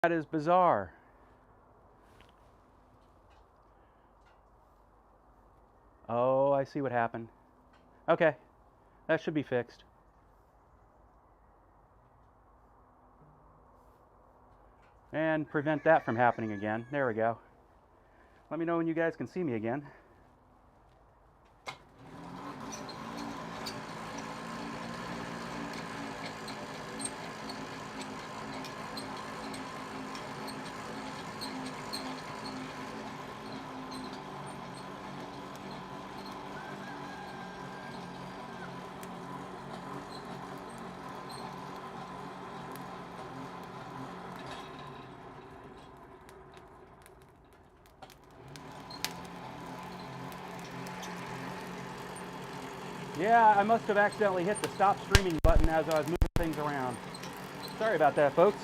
That is bizarre. Oh, I see what happened. Okay, that should be fixed. And prevent that from happening again. There we go. Let me know when you guys can see me again. Yeah, I must have accidentally hit the stop streaming button as I was moving things around. Sorry about that, folks.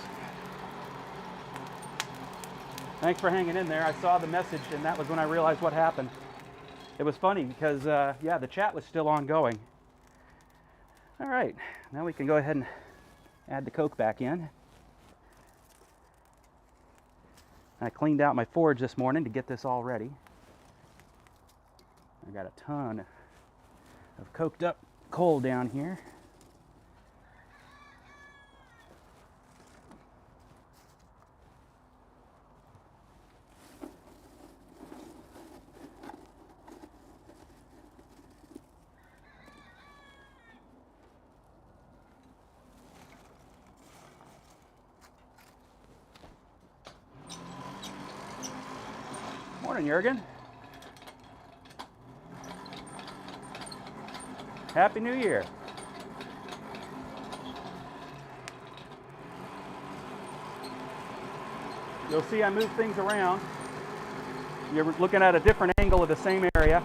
Thanks for hanging in there. I saw the message, and that was when I realized what happened. It was funny because, yeah, the chat was still ongoing. All right, now we can go ahead and add the coke back in. I cleaned out my forge this morning to get this all ready. I got a ton of coked up coal down here. Morning, Jurgen. Happy New Year. You'll see I move things around. You're looking at a different angle of the same area.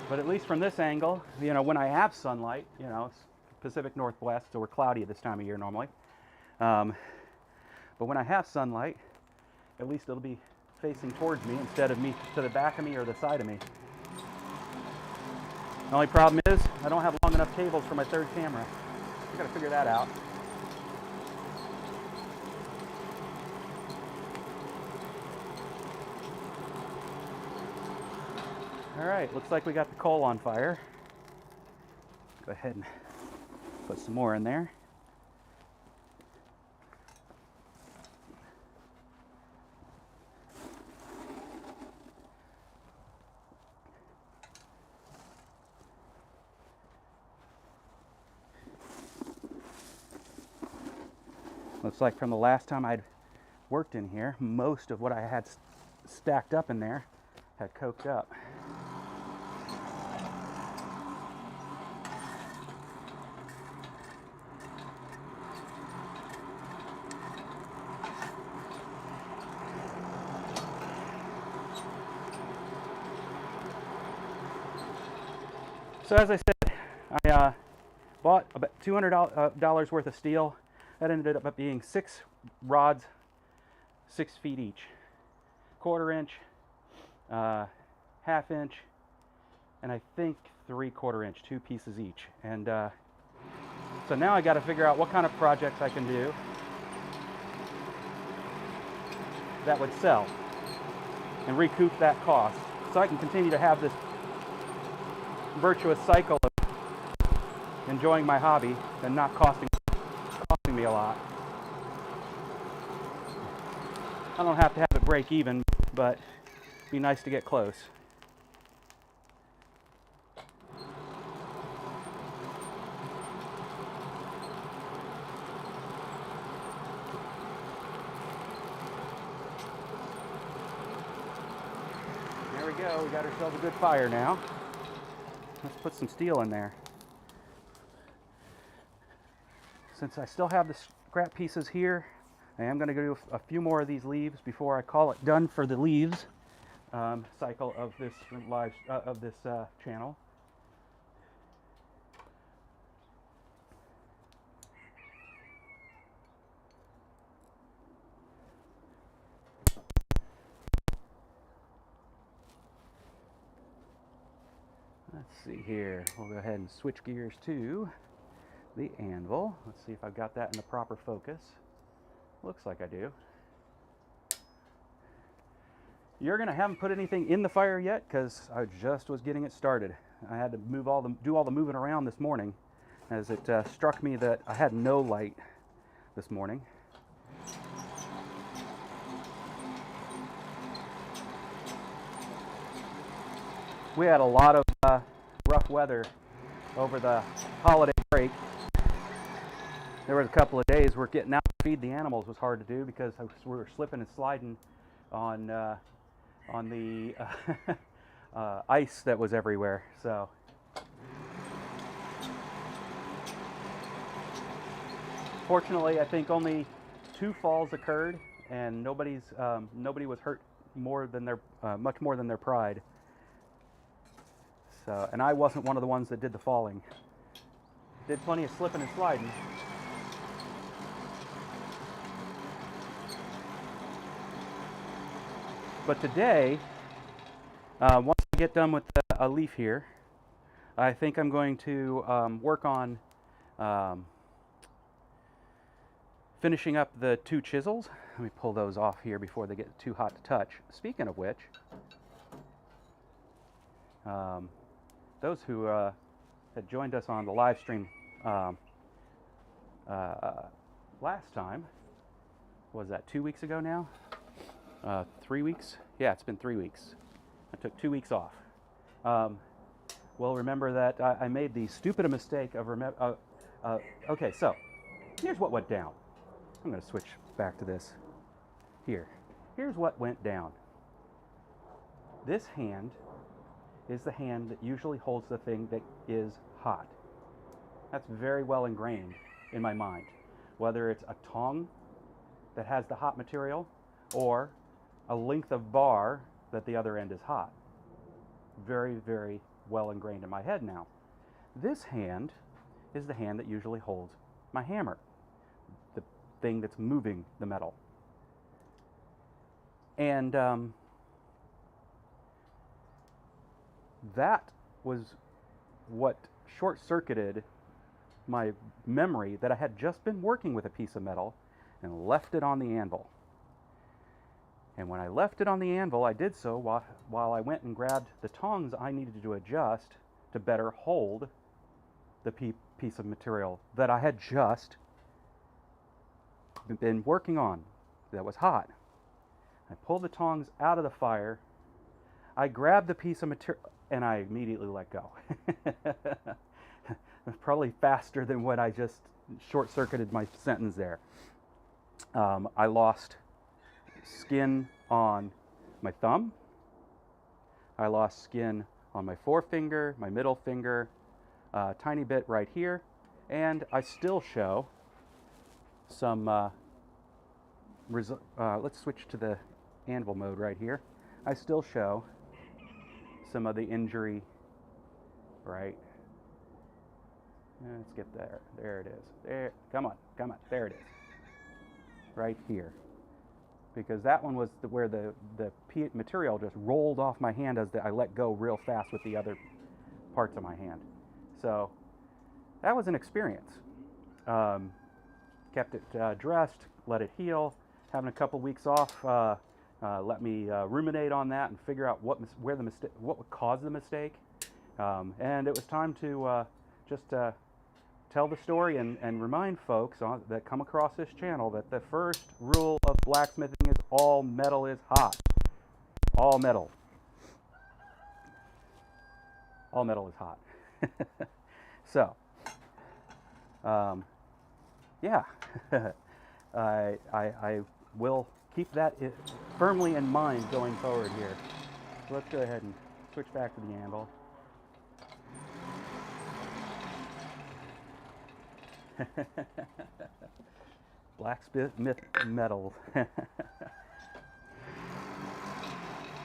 But at least from this angle, you know, when I have sunlight, you know, it's Pacific Northwest, so we're cloudy this time of year normally. But when I have sunlight, at least it'll be facing towards me instead of me to the back of me or the side of me. The only problem is I don't have long enough cables for my third camera. I gotta figure that out. All right, looks like we got the coal on fire. Go ahead and put some more in there. Looks like from the last time I'd worked in here, most of what I had stacked up in there had coked up. So as I said, I bought about $200 worth of steel. That ended up being 6 rods, 6 feet each. 1/4 inch, 1/2 inch, and I think 3/4 inch, 2 pieces each. And so now I got to figure out what kind of projects I can do that would sell and recoup that cost, so I can continue to have this virtuous cycle of enjoying my hobby and not costing me a lot. I don't have to have it break even, but it'd be nice to get close. There we go, we got ourselves a good fire now. Let's put some steel in there. Since I still have the scrap pieces here, I am going to do a few more of these leaves before I call it done for the leaves cycle of this channel. Let's see here. We'll go ahead and switch gears to the anvil. Let's see if I've got that in the proper focus. Looks like I do. You're gonna haven't put anything in the fire yet because I just was getting it started. I had to do all the moving around this morning, as it struck me that I had no light this morning. We had a lot of rough weather over the holiday break. There was a couple of days where getting out to feed the animals was hard to do because we were slipping and sliding on the ice that was everywhere. So fortunately, I think only 2 falls occurred, and nobody was hurt much more than their pride. So, and I wasn't one of the ones that did the falling. Did plenty of slipping and sliding. But today, once I get done with a leaf here, I think I'm going to work on finishing up the 2 chisels. Let me pull those off here before they get too hot to touch. Speaking of which, those who had joined us on the live stream last time, was that 2 weeks ago now? 3 weeks? Yeah, it's been 3 weeks. I took 2 weeks off. Well, remember that I made the stupid mistake of okay, so here's what went down. I'm going to switch back to this here. Here's what went down. This hand is the hand that usually holds the thing that is hot. That's very well ingrained in my mind. Whether it's a tong that has the hot material or a length of bar that the other end is hot. Very, very well ingrained in my head now. This hand is the hand that usually holds my hammer, the thing that's moving the metal. And that was what short-circuited my memory that I had just been working with a piece of metal and left it on the anvil. And when I left it on the anvil, I did so while I went and grabbed the tongs I needed to adjust to better hold the piece of material that I had just been working on that was hot. I pulled the tongs out of the fire. I grabbed the piece of material and I immediately let go. Probably faster than when I just short-circuited my sentence there. I lost skin on my thumb. I lost skin on my forefinger, my middle finger, a tiny bit right here, and I still show some, let's switch to the anvil mode right here. I still show some of the injury, right? Let's get there. There it is. There, come on, there it is. Right here. Because that one was where the material just rolled off my hand as I let go real fast with the other parts of my hand. So that was an experience. Kept it dressed, let it heal. Having a couple weeks off let me ruminate on that and figure out what would cause the mistake. And it was time to just tell the story and remind folks that come across this channel that the first rule of blacksmithing is all metal is hot. All metal. All metal is hot. So, yeah, I will keep that firmly in mind going forward here. So let's go ahead and switch back to the anvil. Blacksmith metal.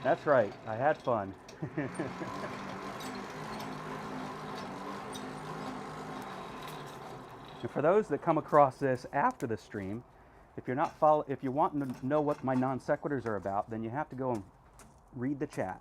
That's right, I had fun. And for those that come across this after the stream, if you want to know what my non sequiturs are about, then you have to go and read the chat.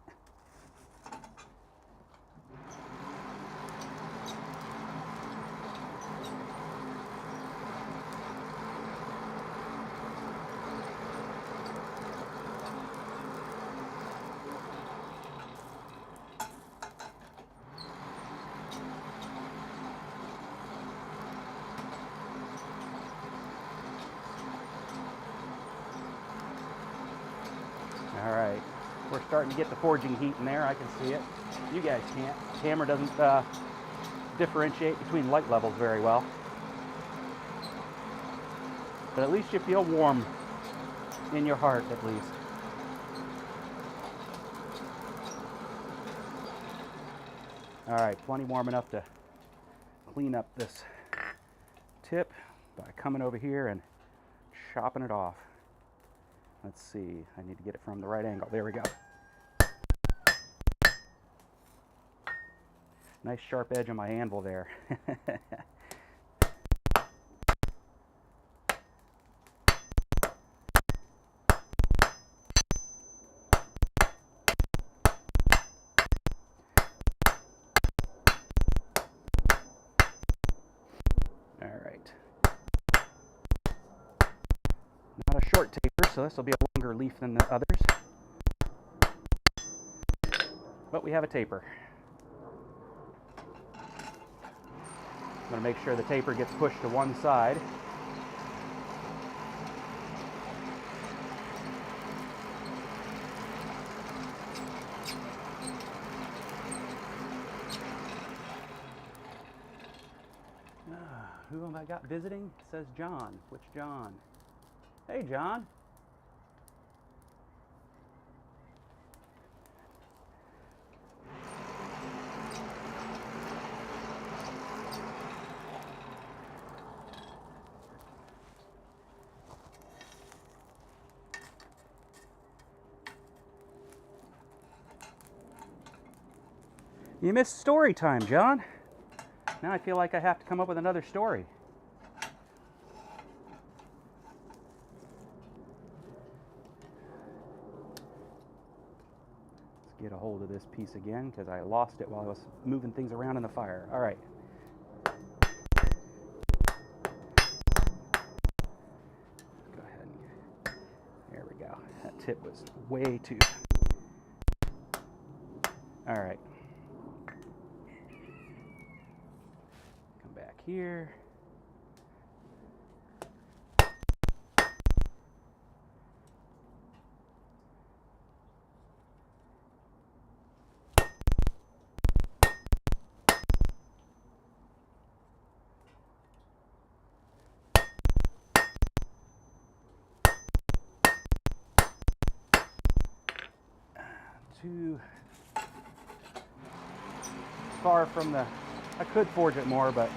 starting to get the forging heat in there. I can see it. You guys can't. The camera doesn't differentiate between light levels very well. But at least you feel warm in your heart, at least. All right, plenty warm enough to clean up this tip by coming over here and chopping it off. Let's see, I need to get it from the right angle. There we go. Nice sharp edge on my anvil there. Not a short taper, so this will be a longer leaf than the others. But we have a taper. I'm going to make sure the taper gets pushed to one side. Who have I got visiting? It says John. Which John? Hey, John. You missed story time, John. Now I feel like I have to come up with another story. Let's get a hold of this piece again because I lost it while I was moving things around in the fire. All right. Go ahead and, there we go. That tip was way too. All right. Come back here. Too far from the, I could forge it more, but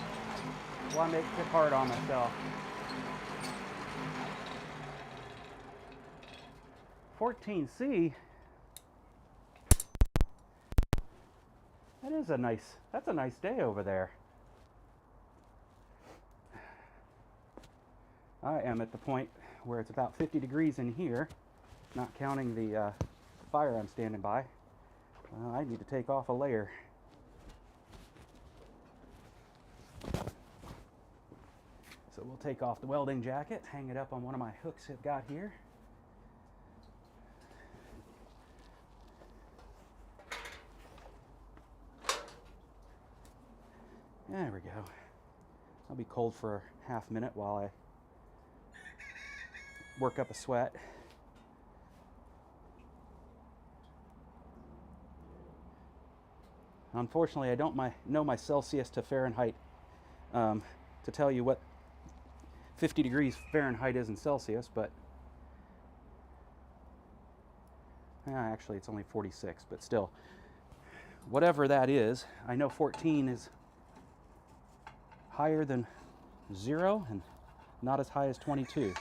why make it hard on myself? 14C. That's a nice day over there. I am at the point where it's about 50 degrees in here, not counting the fire I'm standing by. I need to take off a layer. So we'll take off the welding jacket, hang it up on one of my hooks I've got here. There we go. I'll be cold for a half minute while I work up a sweat. Unfortunately, I don't know my Celsius to Fahrenheit to tell you what 50 degrees Fahrenheit is in Celsius, but actually it's only 46, but still, whatever that is, I know 14 is higher than 0 and not as high as 22,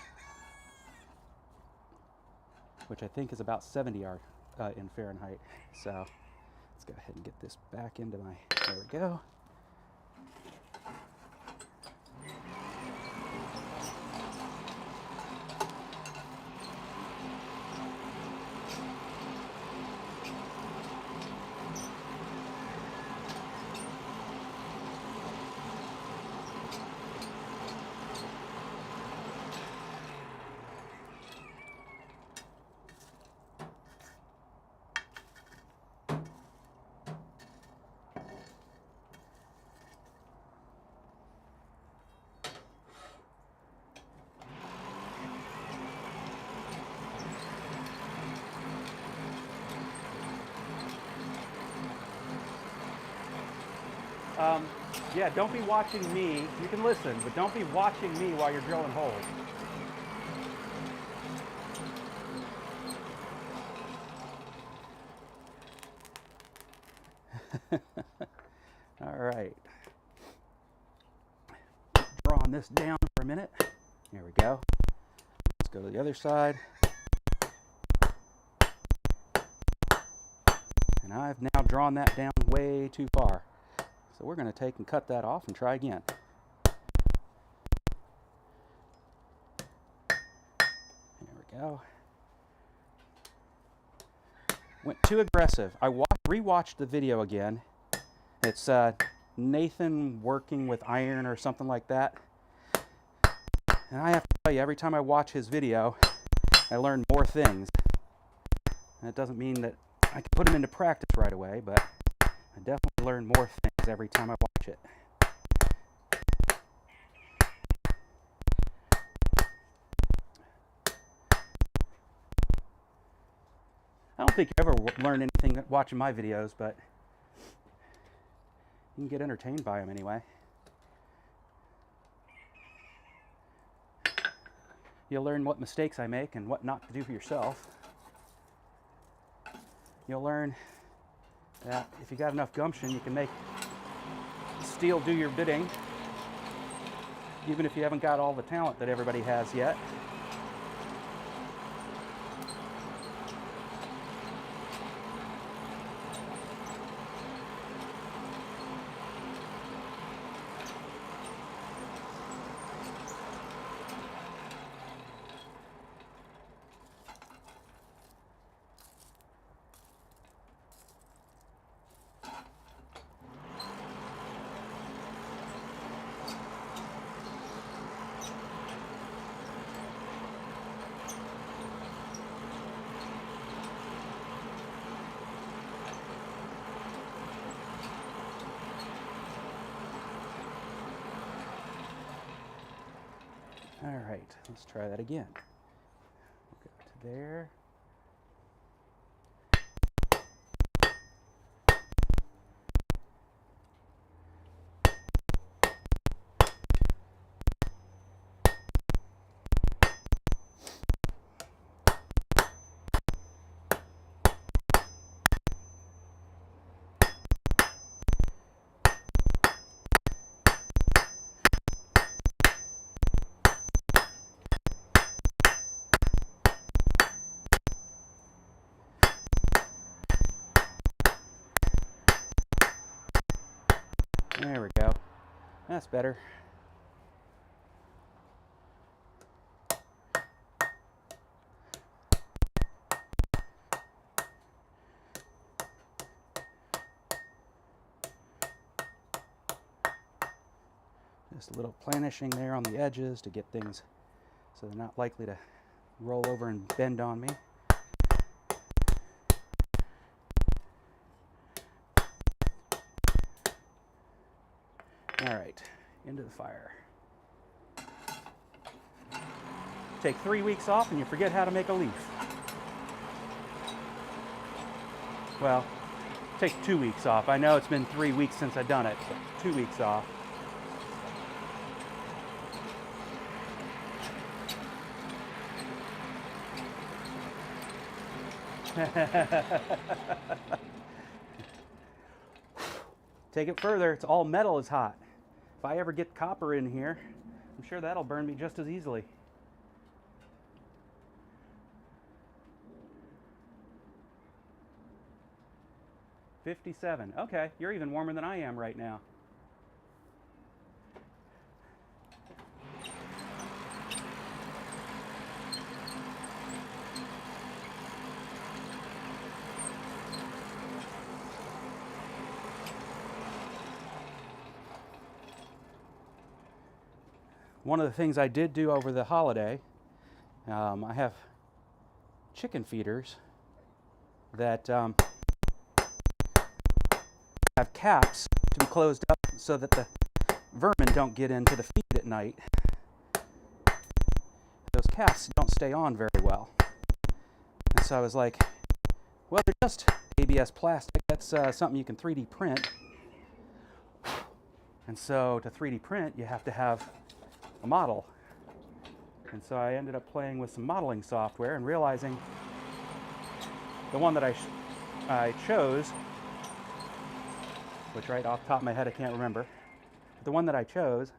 which I think is about 70 in Fahrenheit. So let's go ahead and get this back into my, there we go. Yeah, don't be watching me. You can listen, but don't be watching me while you're drilling holes. All right. Drawing this down for a minute. There we go. Let's go to the other side. And I've now drawn that down way too far. So we're going to take and cut that off and try again. There we go. Went too aggressive. I rewatched the video again. It's Nathan working with iron or something like that. And I have to tell you, every time I watch his video, I learn more things. And it doesn't mean that I can put them into practice right away, but I definitely learn more things every time I watch it. I don't think you ever learn anything watching my videos, but you can get entertained by them anyway. You'll learn what mistakes I make and what not to do for yourself. You'll learn that if you got enough gumption, you can make steel do your bidding, even if you haven't got all the talent that everybody has yet. All right, let's try that again. We'll go to there. There we go. That's better. Just a little planishing there on the edges to get things so they're not likely to roll over and bend on me. All right, into the fire. Take 3 weeks off and you forget how to make a leaf. Well, take 2 weeks off. I know it's been 3 weeks since I've done it, but 2 weeks off. Take it further. It's all metal is hot. If I ever get copper in here, I'm sure that'll burn me just as easily. $57. Okay, you're even warmer than I am right now. One of the things I did do over the holiday, I have chicken feeders that have caps to be closed up so that the vermin don't get into the feed at night. Those caps don't stay on very well. And so I was like, well, they're just ABS plastic. That's something you can 3D print. And so to 3D print, you have to have a model. And so I ended up playing with some modeling software and realizing the one that I chose, which right off the top of my head I can't remember, but the one that I chose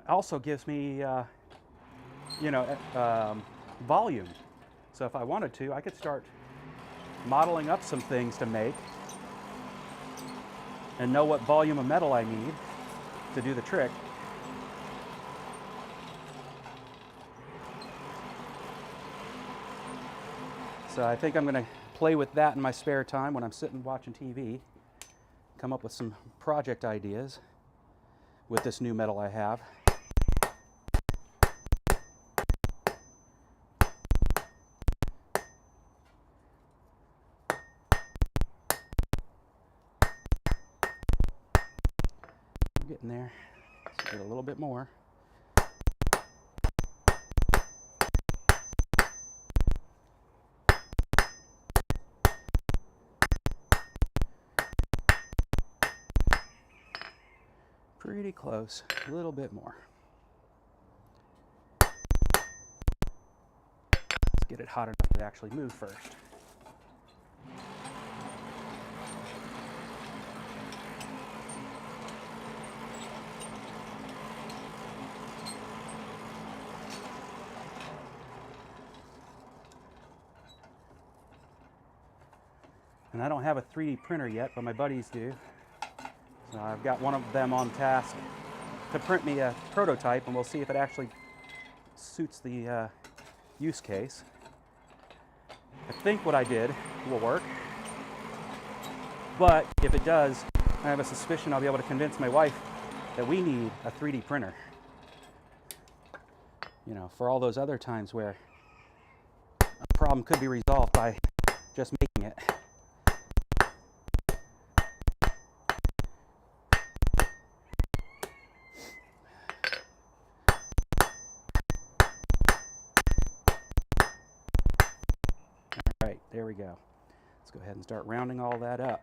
also gives me volume. So if I wanted to, I could start modeling up some things to make and know what volume of metal I need to do the trick. So I think I'm going to play with that in my spare time when I'm sitting watching TV, come up with some project ideas with this new metal I have. I'm getting there. Let's get a little bit more. Pretty close, a little bit more. Let's get it hot enough to actually move first. And I don't have a 3D printer yet, but my buddies do. So I've got one of them on task to print me a prototype, and we'll see if it actually suits the use case. I think what I did will work, but if it does, I have a suspicion I'll be able to convince my wife that we need a 3D printer. You know, for all those other times where a problem could be resolved by just making it. Right, there we go. Let's go ahead and start rounding all that up.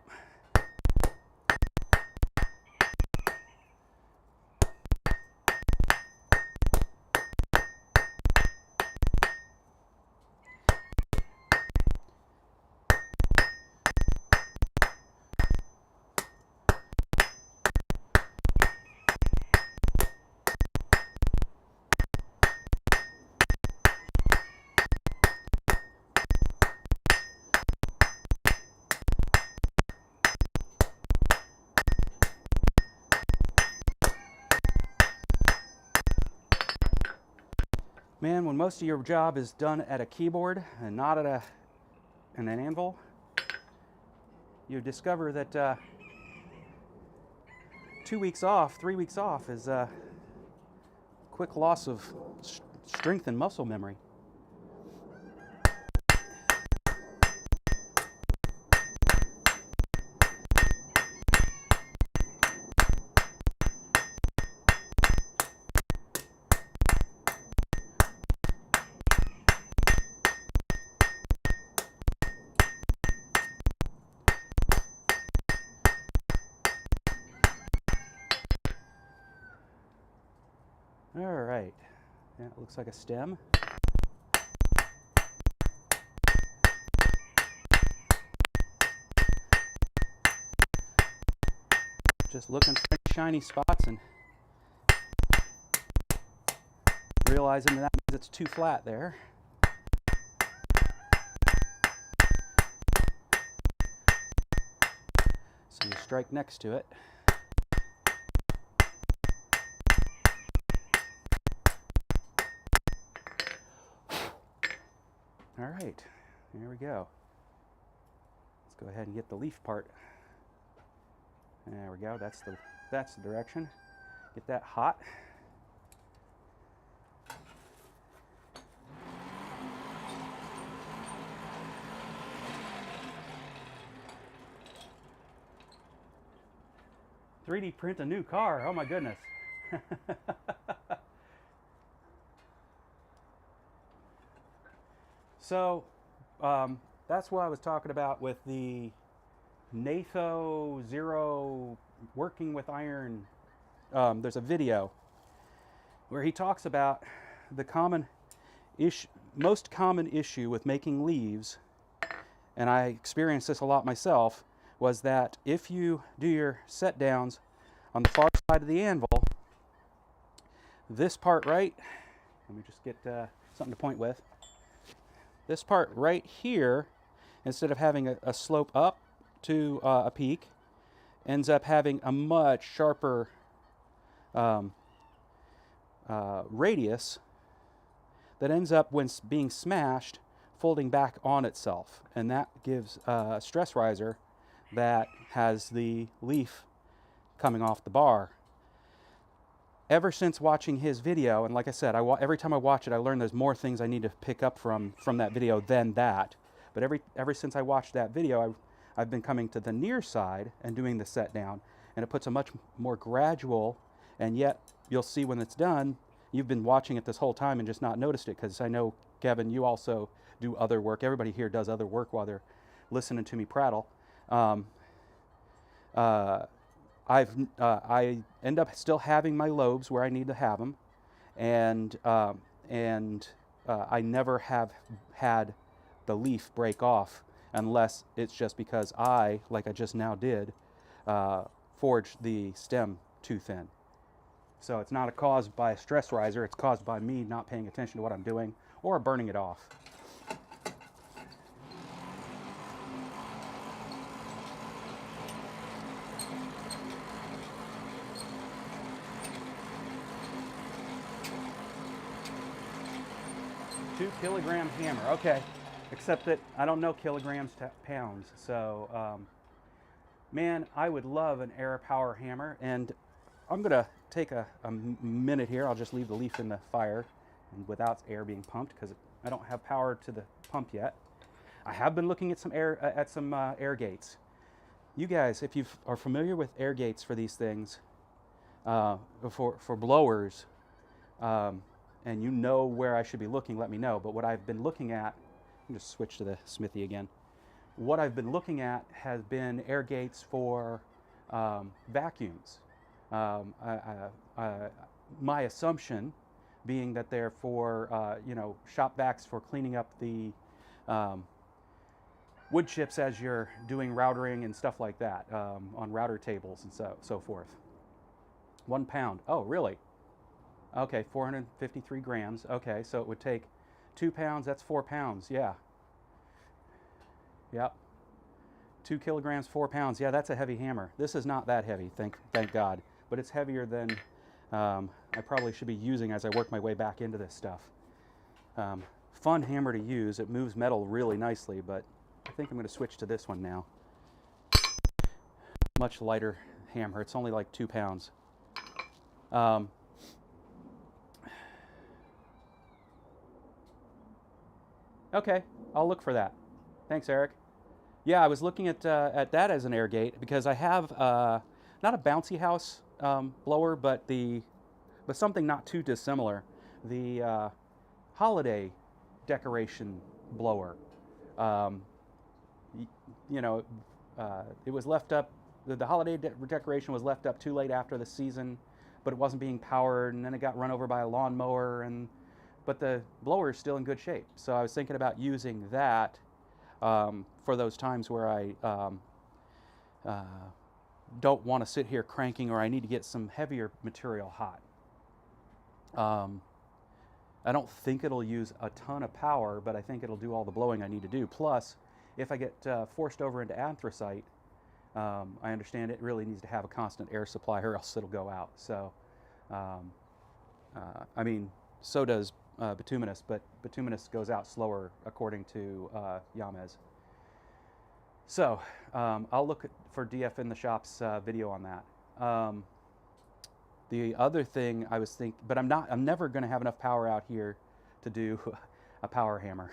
Man, when most of your job is done at a keyboard and not at an anvil, you discover that 2 weeks off, 3 weeks off is a quick loss of strength and muscle memory. All right, yeah, it looks like a stem. Just looking for any shiny spots and realizing that means it's too flat there. So you strike next to it. All right, here we go. Let's go ahead and get the leaf part. There we go, that's the direction. Get that hot. "3D print a new car." Oh my goodness. So that's what I was talking about with the Natho Zero Working with Iron. There's a video where he talks about the most common issue with making leaves, and I experienced this a lot myself, was that if you do your set downs on the far side of the anvil, this part right, let me just get something to point with. This part right here, instead of having a slope up to a peak, ends up having a much sharper radius that ends up, when being smashed, folding back on itself. And that gives a stress riser that has the leaf coming off the bar. Ever since watching his video, and like I said, every time I watch it, I learn there's more things I need to pick up from that video than that. But ever since I watched that video, I've been coming to the near side and doing the set down, and it puts a much more gradual, and yet you'll see when it's done, you've been watching it this whole time and just not noticed it, because I know, Kevin, you also do other work. Everybody here does other work while they're listening to me prattle. I end up still having my lobes where I need to have them, and I never have had the leaf break off, unless it's just because I, like I just now did, forged the stem too thin. So it's not caused by a stress riser, it's caused by me not paying attention to what I'm doing or burning it off. Kilogram hammer, okay. Except that I don't know kilograms to pounds. So, man, I would love an air power hammer. And I'm gonna take a minute here. I'll just leave the leaf in the fire and without air being pumped, because I don't have power to the pump yet. I have been looking at some air gates. You guys, if you are familiar with air gates for these things, for blowers, and you know where I should be looking, let me know. But what I've been looking at, let me just switch to the Smithy again. What I've been looking at has been air gates for vacuums. My assumption being that they're for shop vacs for cleaning up the wood chips as you're doing routering and stuff like that, on router tables and so forth. 1 pound. Oh, really? Okay, 453 grams. Okay, so it would take 2 pounds. That's 4 pounds. Yeah. Yep. 2 kilograms, 4 pounds. Yeah, that's a heavy hammer. This is not that heavy, thank God. But it's heavier than I probably should be using as I work my way back into this stuff. Fun hammer to use. It moves metal really nicely, but I think I'm going to switch to this one now. Much lighter hammer. It's only like 2 pounds. Okay, I'll look for that. Thanks, Eric. Yeah, I was looking at that as an air gate, because I have not a bouncy house blower, but something not too dissimilar. The holiday decoration blower. It was left up. The holiday decoration was left up too late after the season, but it wasn't being powered, and then it got run over by a lawnmower, but the blower is still in good shape. So I was thinking about using that for those times where I don't want to sit here cranking, or I need to get some heavier material hot. I don't think it'll use a ton of power, but I think it'll do all the blowing I need to do. Plus, if I get forced over into anthracite, I understand it really needs to have a constant air supply, or else it'll go out. So, I mean, so does bituminous, but bituminous goes out slower according to Yamez. So I'll look for DF in the Shop's video on that. The other thing I was thinking, but I'm never going to have enough power out here to do a power hammer.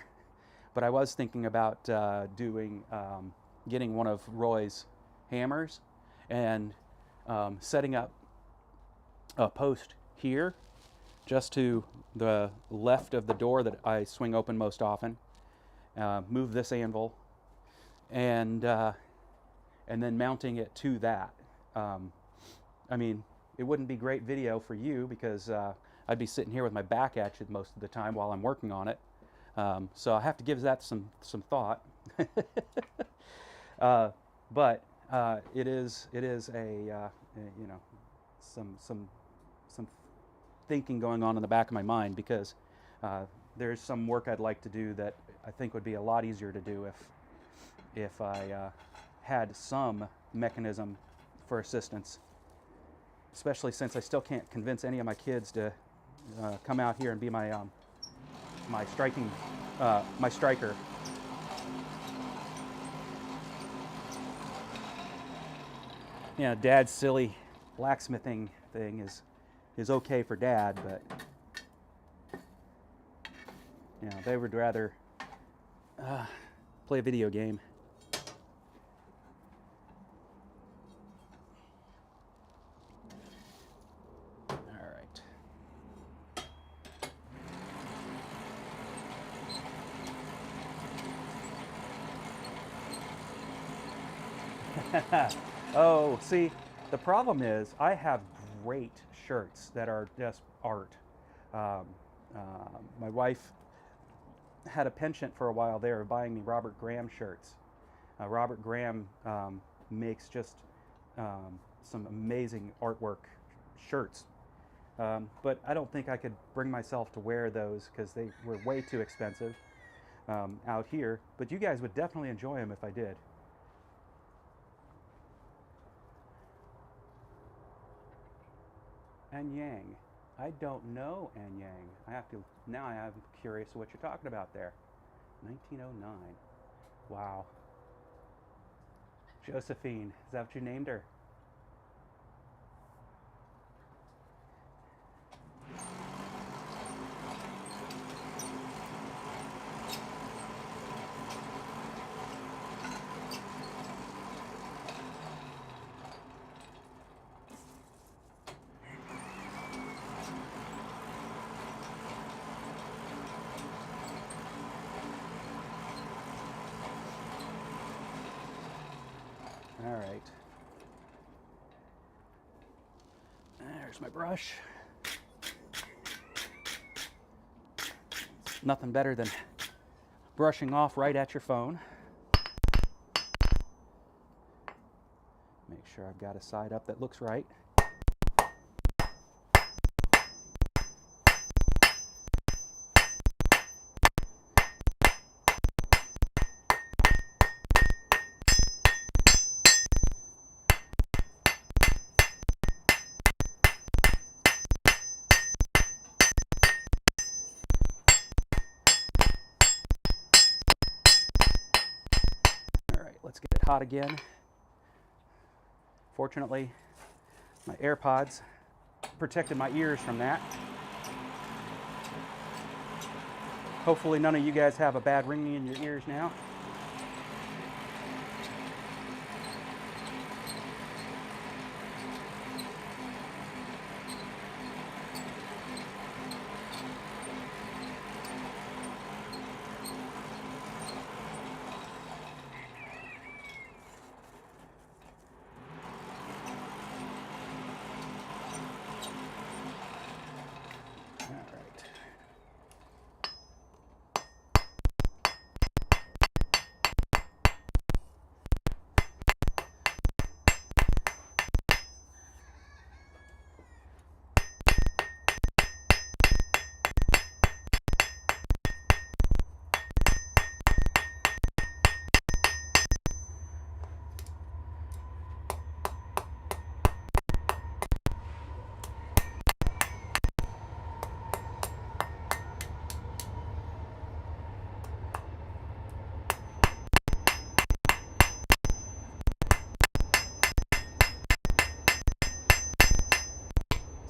But I was thinking about getting one of Roy's hammers and setting up a post here, just to the left of the door that I swing open most often. Move this anvil, and and then mounting it to that. I mean, it wouldn't be great video for you because I'd be sitting here with my back at you most of the time while I'm working on it. So I have to give that some thought. But it is a you know, some thinking going on in the back of my mind, because there's some work I'd like to do that I think would be a lot easier to do if I had some mechanism for assistance, especially since I still can't convince any of my kids to come out here and be my my striker. Yeah, Dad's silly blacksmithing thing is okay for Dad, but you know, they would rather play a video game. All right. Oh, see, the problem is I have great shirts that are just art. My wife had a penchant for a while there of buying me Robert Graham shirts. Robert Graham makes just some amazing artwork shirts. But I don't think I could bring myself to wear those because they were way too expensive out here. But you guys would definitely enjoy them if I did. And Yang. I don't know An Yang. Now I'm curious what you're talking about there. 1909. Wow. Josephine, is that what you named her? All right. There's my brush. Nothing better than brushing off right at your phone. Make sure I've got a side up that looks right. Let's get it hot again. Fortunately, my AirPods protected my ears from that. Hopefully none of you guys have a bad ringing in your ears now.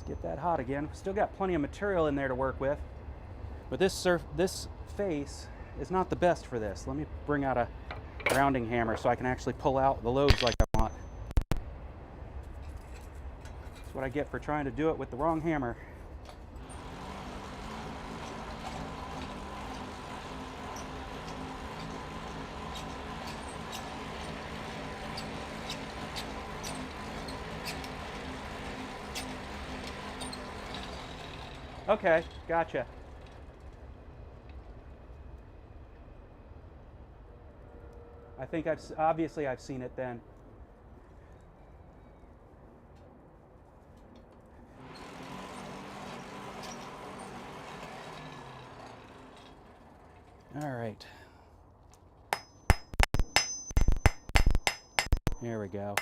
Get that hot again. Still got plenty of material in there to work with, but this face is not the best for this. Let me bring out a rounding hammer so I can actually pull out the lobes like I want. That's what I get for trying to do it with the wrong hammer. Okay, gotcha. I think obviously I've seen it then. All right. There we go.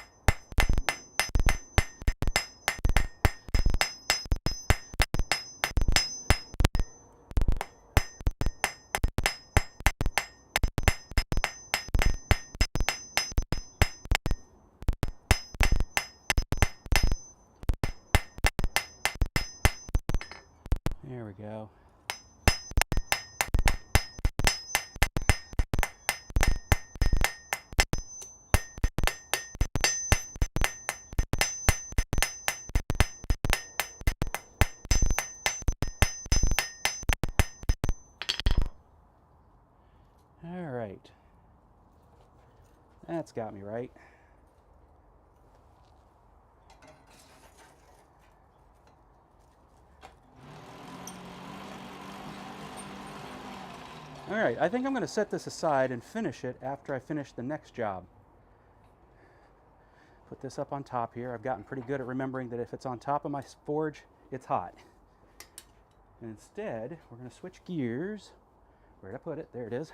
There we go. All right. That's got me right. All right, I think I'm going to set this aside and finish it after I finish the next job. Put this up on top here. I've gotten pretty good at remembering that if it's on top of my forge, it's hot. And instead, we're going to switch gears. Where'd I put it? There it is.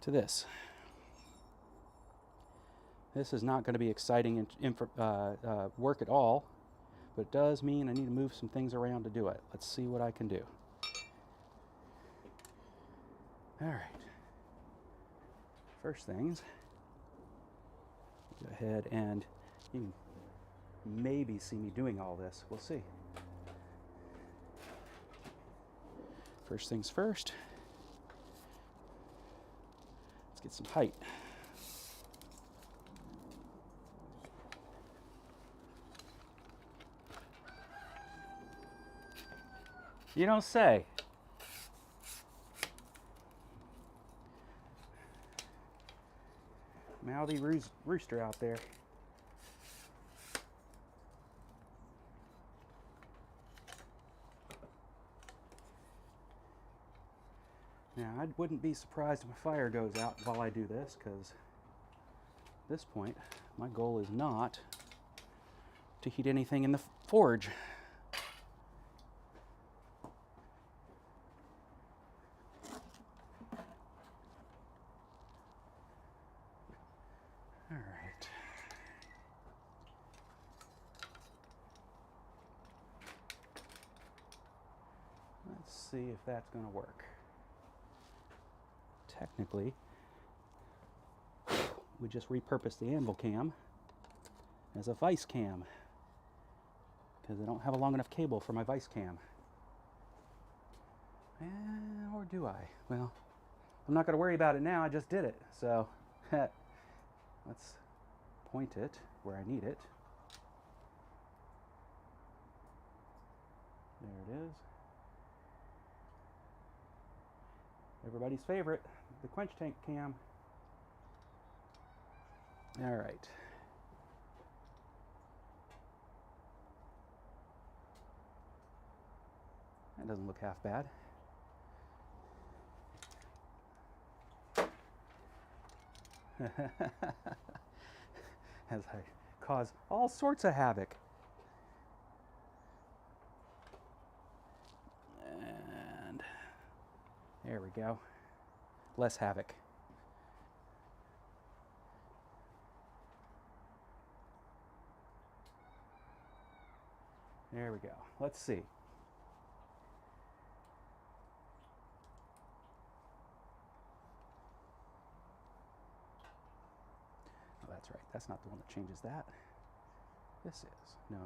To this. This is not going to be exciting work at all, but it does mean I need to move some things around to do it. Let's see what I can do. All right. First things, go ahead and you can maybe see me doing all this. We'll see. First things first, let's get some height. You don't say. Mouthy rooster out there. Now, I wouldn't be surprised if my fire goes out while I do this, because at this point, my goal is not to heat anything in the forge. All right. Let's see if that's going to work. Technically, we just repurposed the anvil cam as a vice cam because I don't have a long enough cable for my vice cam. Or do I? Well, I'm not going to worry about it now. I just did it. So let's point it where I need it. There it is. Everybody's favorite, the quench tank cam. All right. That doesn't look half bad. As I cause all sorts of havoc. And there we go. Less havoc. There we go. Let's see. Oh, that's right. That's not the one that changes that. This is. No,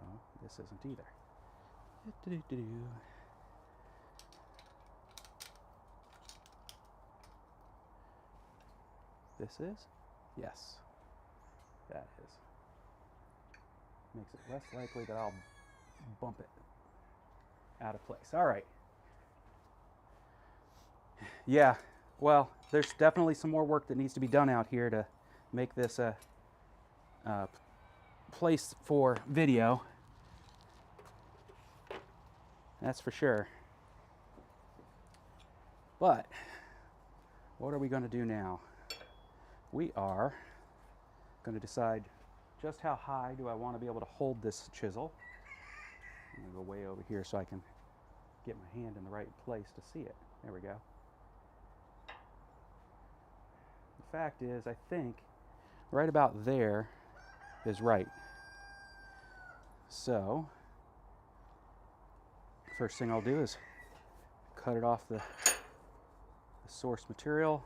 this isn't either. This is? Yes. That is. Makes it less likely that I'll bump it out of place. All right. Yeah, well, there's definitely some more work that needs to be done out here to make this a place for video. That's for sure. But what are we going to do now? We are going to decide just how high do I want to be able to hold this chisel. I'm going to go way over here so I can get my hand in the right place to see it. There we go. The fact is, I think right about there is right. So, first thing I'll do is cut it off the source material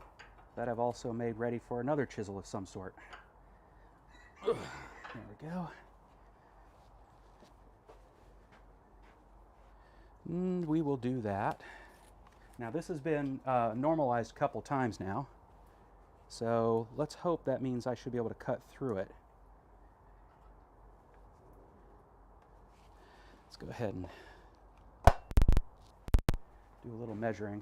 that I've also made ready for another chisel of some sort. There we go. And we will do that. Now this has been normalized a couple times now, so let's hope that means I should be able to cut through it. Let's go ahead and do a little measuring.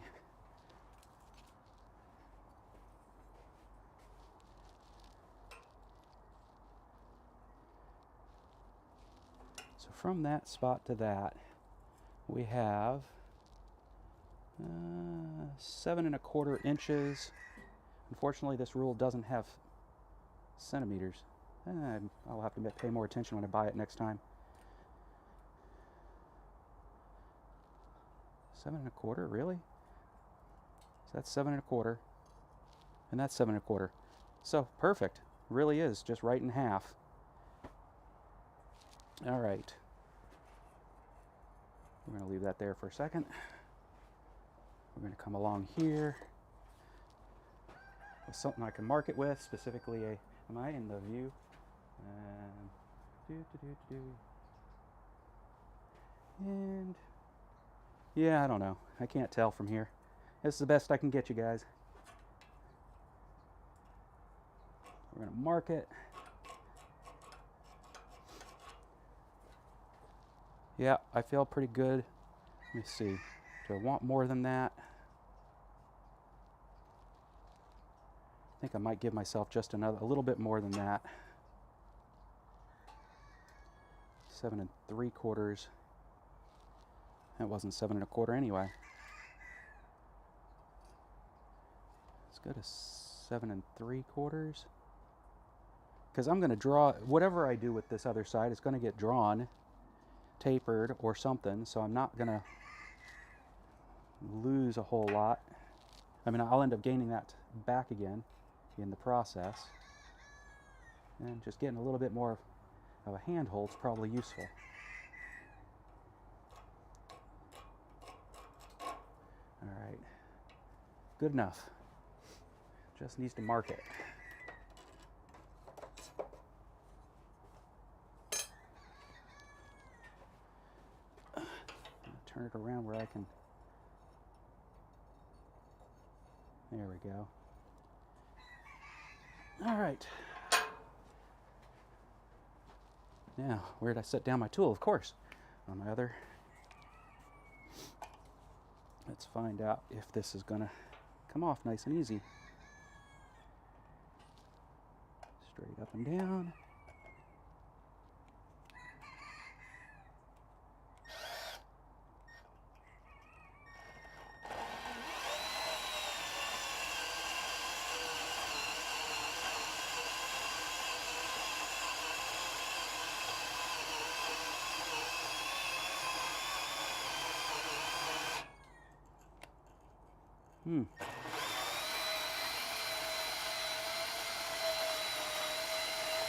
So from that spot to that, we have 7 1/4 inches. Unfortunately, this rule doesn't have centimeters. I'll have to pay more attention when I buy it next time. 7 1/4, really? So that's 7 1/4, and that's 7 1/4. So perfect. Really is just right in half. All right. We're going to leave that there for a second. We're going to come along here with something I can mark it with, specifically a, am I in the view? And yeah, I don't know. I can't tell from here. This is the best I can get you guys. We're going to mark it. Yeah, I feel pretty good. Let me see. Do I want more than that? I think I might give myself just a little bit more than that. 7 3/4. That wasn't 7 1/4 anyway. Let's go to 7 3/4. Because I'm going to draw, whatever I do with this other side, it's going to get drawn, tapered, or something, so I'm not going to lose a whole lot. I mean, I'll end up gaining that back again in the process. And just getting a little bit more of a handhold is probably useful. All right, good enough. Just needs to mark it. Turn it around where I can. There we go. All right. Now, where did I set down my tool? Of course, on my other. Let's find out if this is going to come off nice and easy. Straight up and down.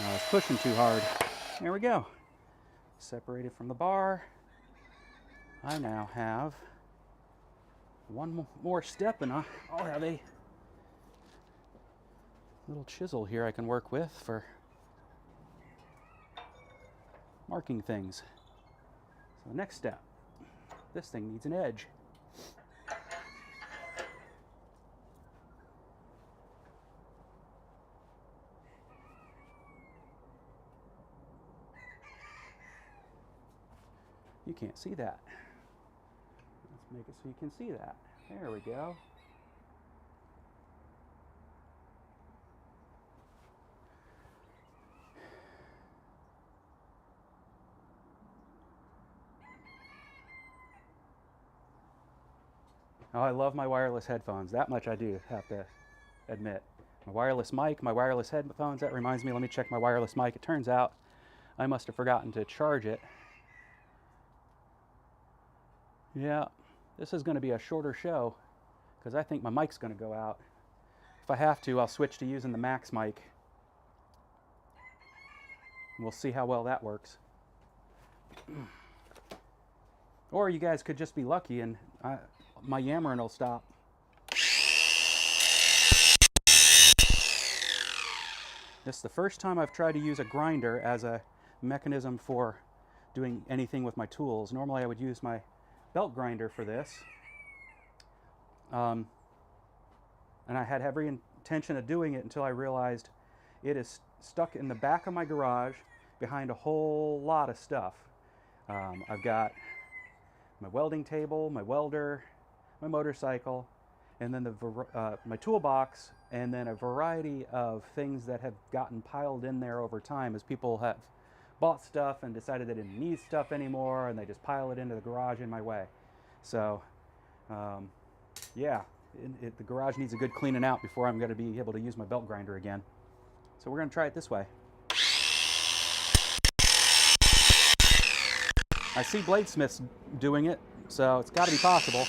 I was pushing too hard. There we go. Separated from the bar. I now have one more step, and I'll have a little chisel here I can work with for marking things. So next step, this thing needs an edge. You can't see that. Let's make it so you can see that. There we go. Oh, I love my wireless headphones. That much I do have to admit. My wireless mic, my wireless headphones. That reminds me, let me check my wireless mic. It turns out I must have forgotten to charge it. Yeah, this is going to be a shorter show because I think my mic's going to go out. If I have to, I'll switch to using the Max mic. We'll see how well that works. Or you guys could just be lucky and my yammering will stop. This is the first time I've tried to use a grinder as a mechanism for doing anything with my tools. Normally I would use my belt grinder for this. And I had every intention of doing it until I realized it is stuck in the back of my garage behind a whole lot of stuff. I've got my welding table, my welder, my motorcycle, and then my toolbox, and then a variety of things that have gotten piled in there over time as people have bought stuff and decided they didn't need stuff anymore, and they just pile it into the garage in my way. So, yeah, the garage needs a good cleaning out before I'm going to be able to use my belt grinder again. So we're going to try it this way. I see bladesmiths doing it, so it's got to be possible.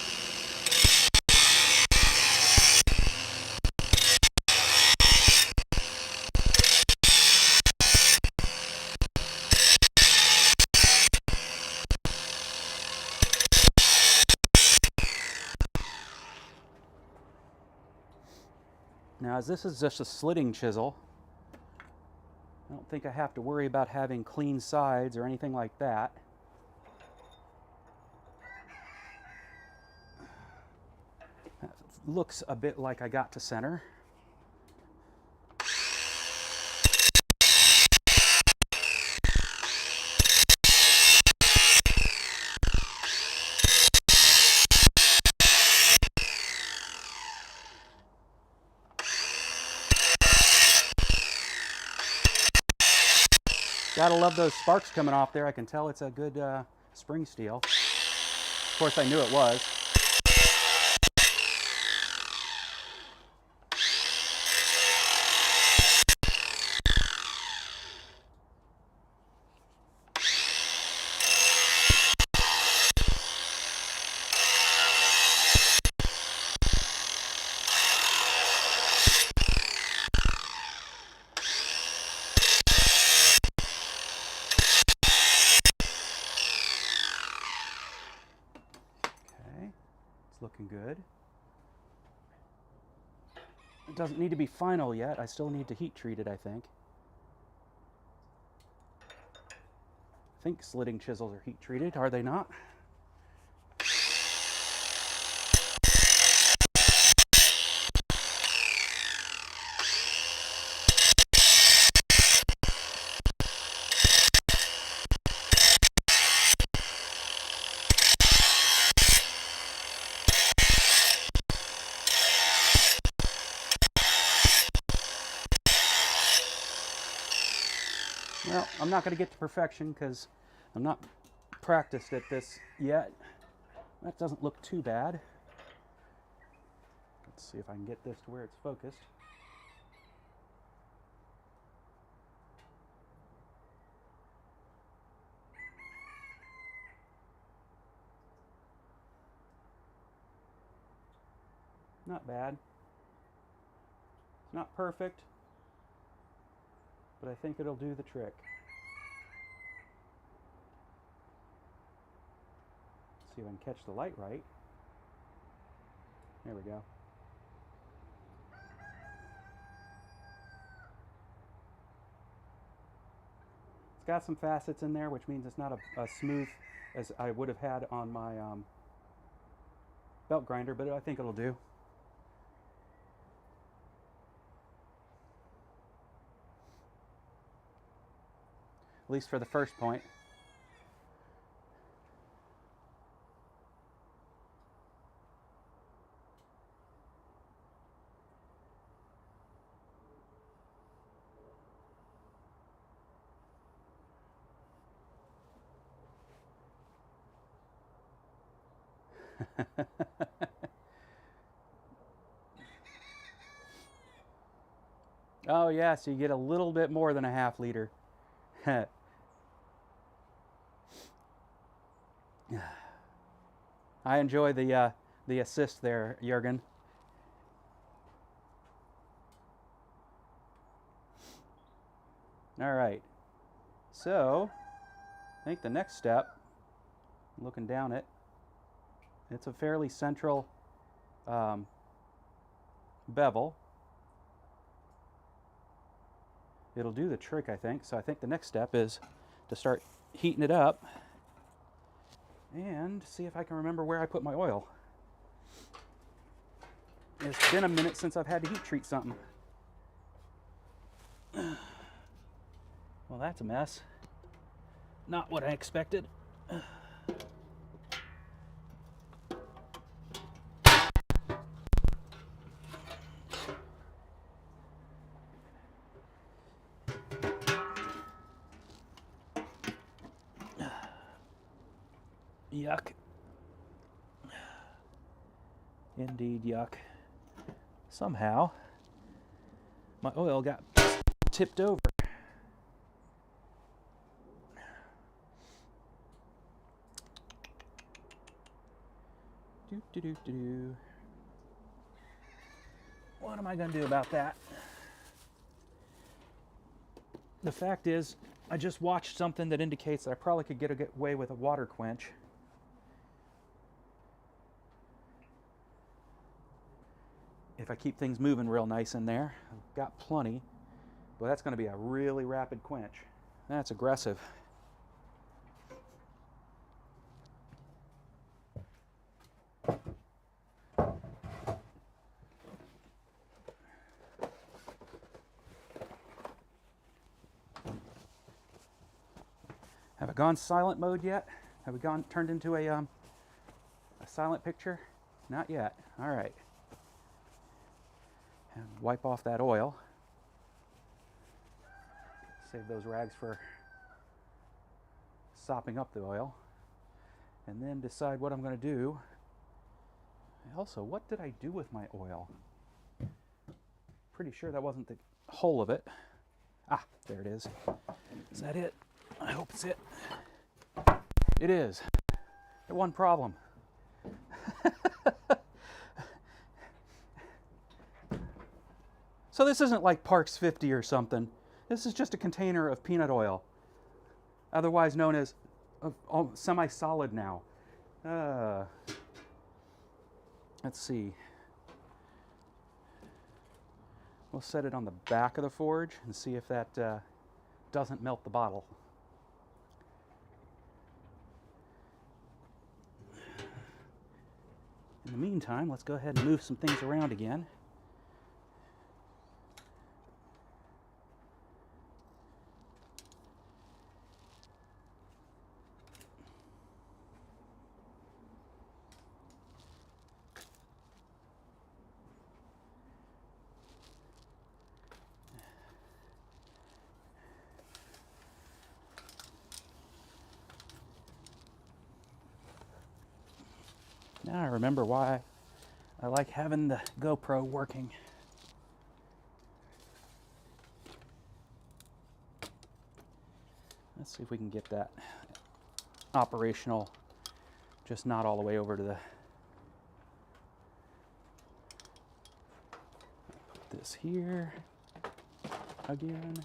Now, as this is just a slitting chisel, I don't think I have to worry about having clean sides or anything like that. That looks a bit like I got to center. Gotta love those sparks coming off there. I can tell it's a good spring steel. Of course, I knew it was. Looking good. It doesn't need to be final yet. I still need to heat treat it, I think. I think slitting chisels are heat treated, are they not? Well, I'm not going to get to perfection because I'm not practiced at this yet. That doesn't look too bad. Let's see if I can get this to where it's focused. Not bad. It's not perfect, but I think it'll do the trick. Let's see if I can catch the light right. There we go. It's got some facets in there, which means it's not a smooth as I would have had on my belt grinder, but I think it'll do. At least for the first point. Oh yeah, so you get a little bit more than a half liter. I enjoy the assist there, Jurgen. All right. So, I think the next step, looking down it, it's a fairly central bevel. It'll do the trick, I think. So I think the next step is to start heating it up and see if I can remember where I put my oil. It's been a minute since I've had to heat treat something. Well, that's a mess. Not what I expected. Yuck. Indeed, yuck. Somehow, my oil got tipped over. Do. What am I going to do about that? The fact is, I just watched something that indicates that I probably could get away with a water quench. If I keep things moving real nice in there. I've got plenty, but that's going to be a really rapid quench. That's aggressive. Have I gone silent mode yet? Have we turned into a silent picture? Not yet. All right. And wipe off that oil. Save those rags for sopping up the oil. And then decide what I'm going to do. Also, what did I do with my oil? Pretty sure that wasn't the whole of it. Ah, there it is. Is that it? I hope it's it. It is. The one problem. So this isn't like Parks 50 or something. This is just a container of peanut oil, otherwise known as semi-solid now. Let's see. We'll set it on the back of the forge and see if that doesn't melt the bottle. In the meantime, let's go ahead and move some things around again. Now I remember why I like having the GoPro working. Let's see if we can get that operational, just not all the way over to the... Put this here again.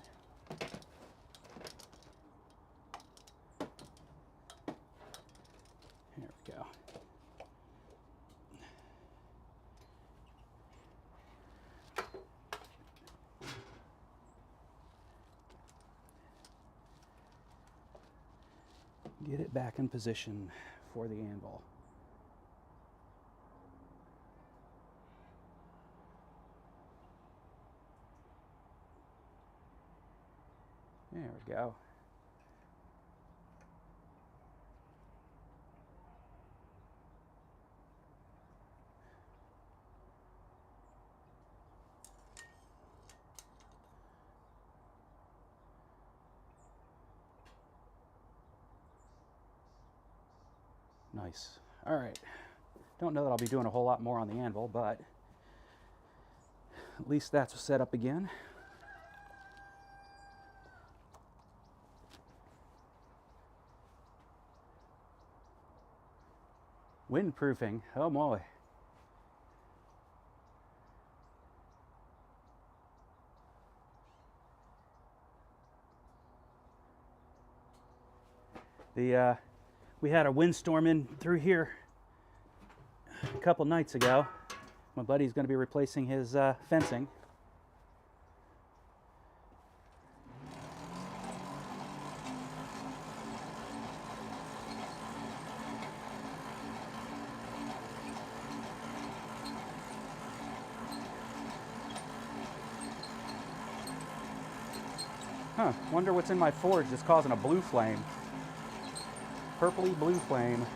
There we go. Get it back in position for the anvil. There we go. Nice. All right. Don't know that I'll be doing a whole lot more on the anvil, but at least that's set up again. Windproofing. Oh boy. We had a windstorm in through here a couple nights ago. My buddy's going to be replacing his fencing. Huh, wonder what's in my forge that's causing a blue flame. Purpley blue flame.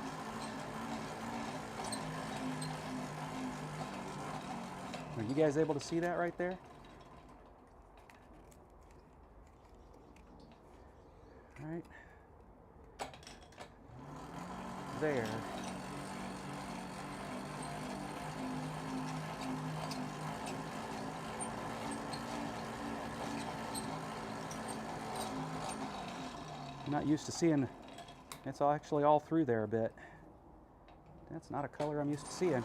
Are you guys able to see that right there? Right there. I'm not used to seeing it's actually all through there a bit. That's not a color I'm used to seeing.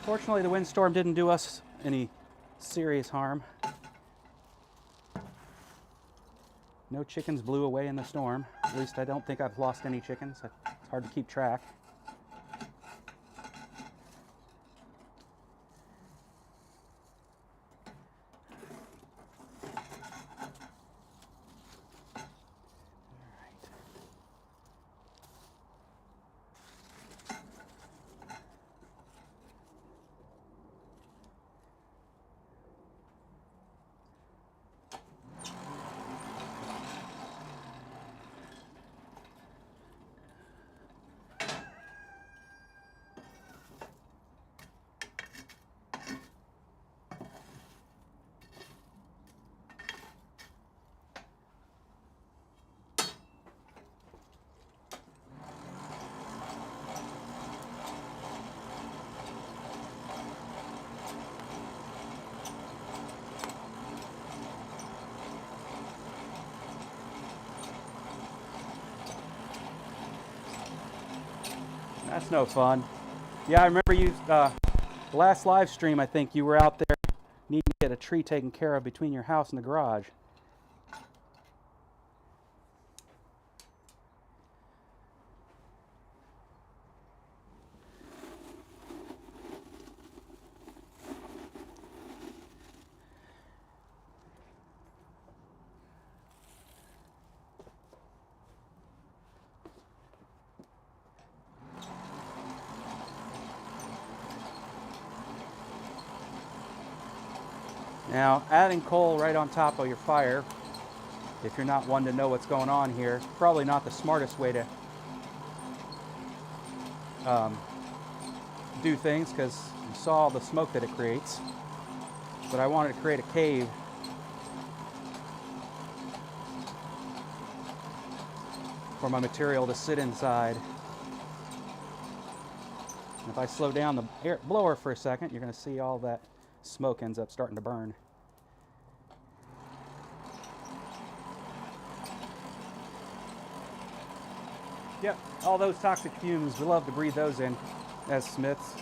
Fortunately, the windstorm didn't do us any serious harm. No chickens blew away in the storm. At least I don't think I've lost any chickens. It's hard to keep track. That's no fun. Yeah, I remember you, the last live stream, I think you were out there needing to get a tree taken care of between your house and the garage. Now, adding coal right on top of your fire, if you're not one to know what's going on here, probably not the smartest way to do things, because you saw the smoke that it creates. But I wanted to create a cave for my material to sit inside. And if I slow down the air blower for a second, you're going to see all that smoke ends up starting to burn. Yep, all those toxic fumes, we love to breathe those in as Smiths.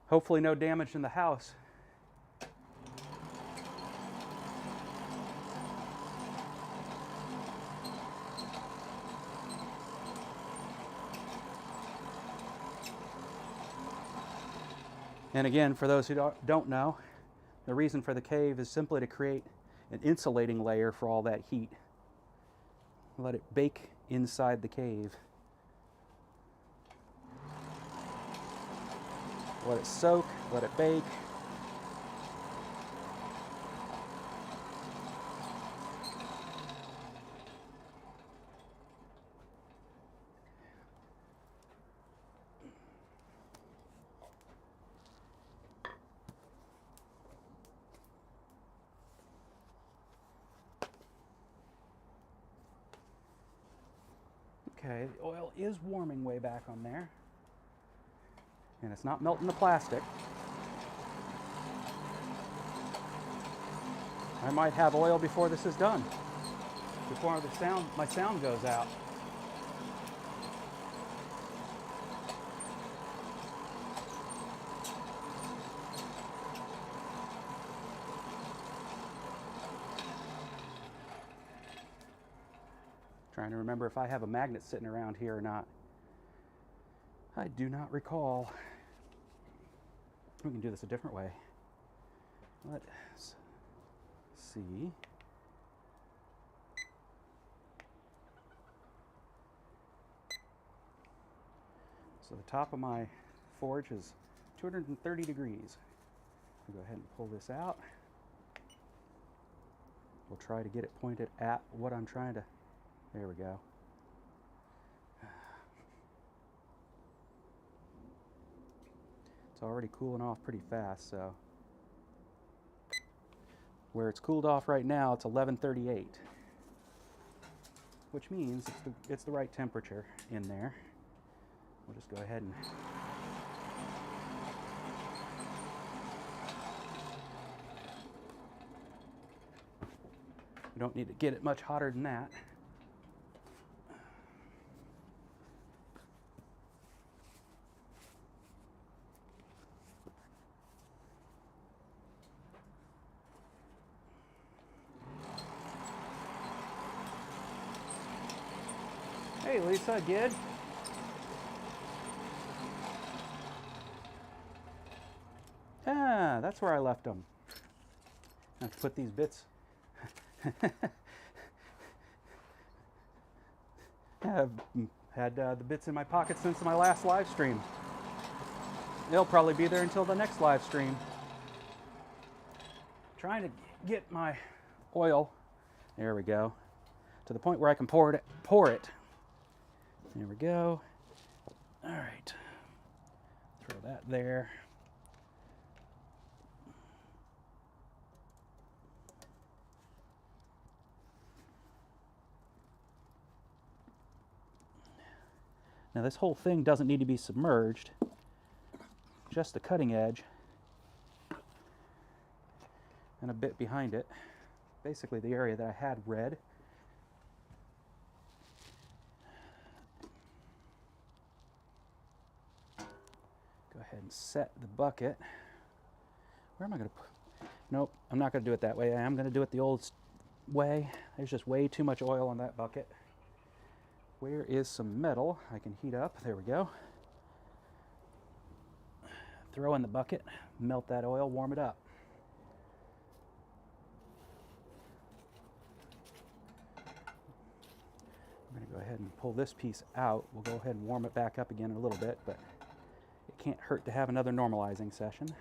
Hopefully no damage in the house. And again, for those who don't know, the reason for the cave is simply to create an insulating layer for all that heat. Let it bake inside the cave. let it soak, let it bake. Okay, the oil is warming way back on there. And it's not melting the plastic. I might have oil before this is done, before my sound goes out. Trying to remember if I have a magnet sitting around here or not. I do not recall. We can do this a different way. Let's see. So the top of my forge is 230 degrees. I'll go ahead and pull this out. We'll try to get it pointed at what I'm trying to. There we go. It's already cooling off pretty fast, so where it's cooled off right now, it's 1138, which means it's the right temperature in there. We'll just go ahead and we don't need to get it much hotter than that. Hey Lisa, good? Ah, that's where I left them. I have to put these bits. I've had the bits in my pocket since my last live stream. They'll probably be there until the next live stream. Trying to get my oil, there we go, to the point where I can pour it. There we go. All right. Throw that there. Now this whole thing doesn't need to be submerged, just the cutting edge and a bit behind it. Basically the area that I had red. Go ahead and set the bucket. Where am I going to put? Nope, I'm not going to do it that way. I am going to do it the old way. There's just way too much oil on that bucket. Where is some metal I can heat up? There we go. Throw in the bucket, melt that oil, warm it up. I'm going to go ahead and pull this piece out. We'll go ahead and warm it back up again in a little bit, but it can't hurt to have another normalizing session.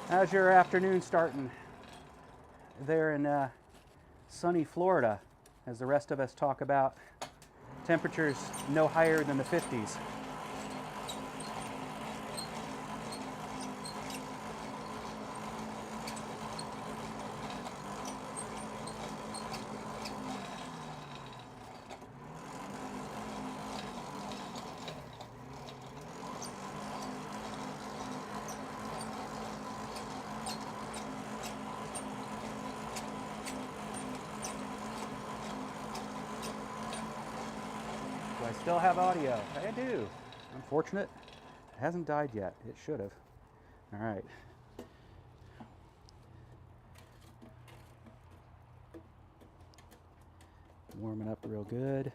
How's your afternoon starting there in sunny Florida, as the rest of us talk about temperatures no higher than the 50s? I still have audio. I do. Unfortunate. It hasn't died yet. It should have. All right. Warming up real good.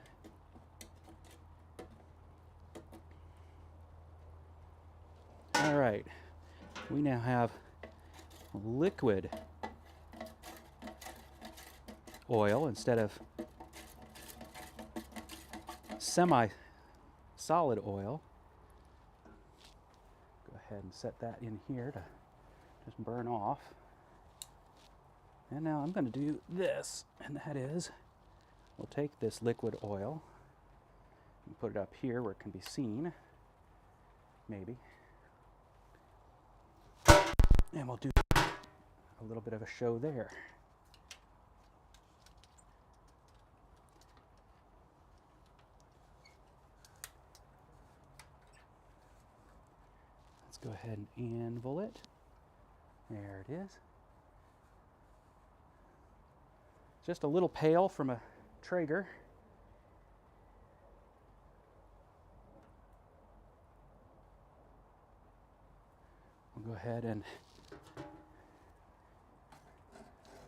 All right. we now have liquid oil instead of semi-solid oil. Go ahead and set that in here to just burn off. And now I'm going to do this, and that is, we'll take this liquid oil and put it up here where it can be seen, maybe. And we'll do a little bit of a show there. Let's go ahead and anvil it. There it is. Just a little pail from a Traeger. We'll go ahead and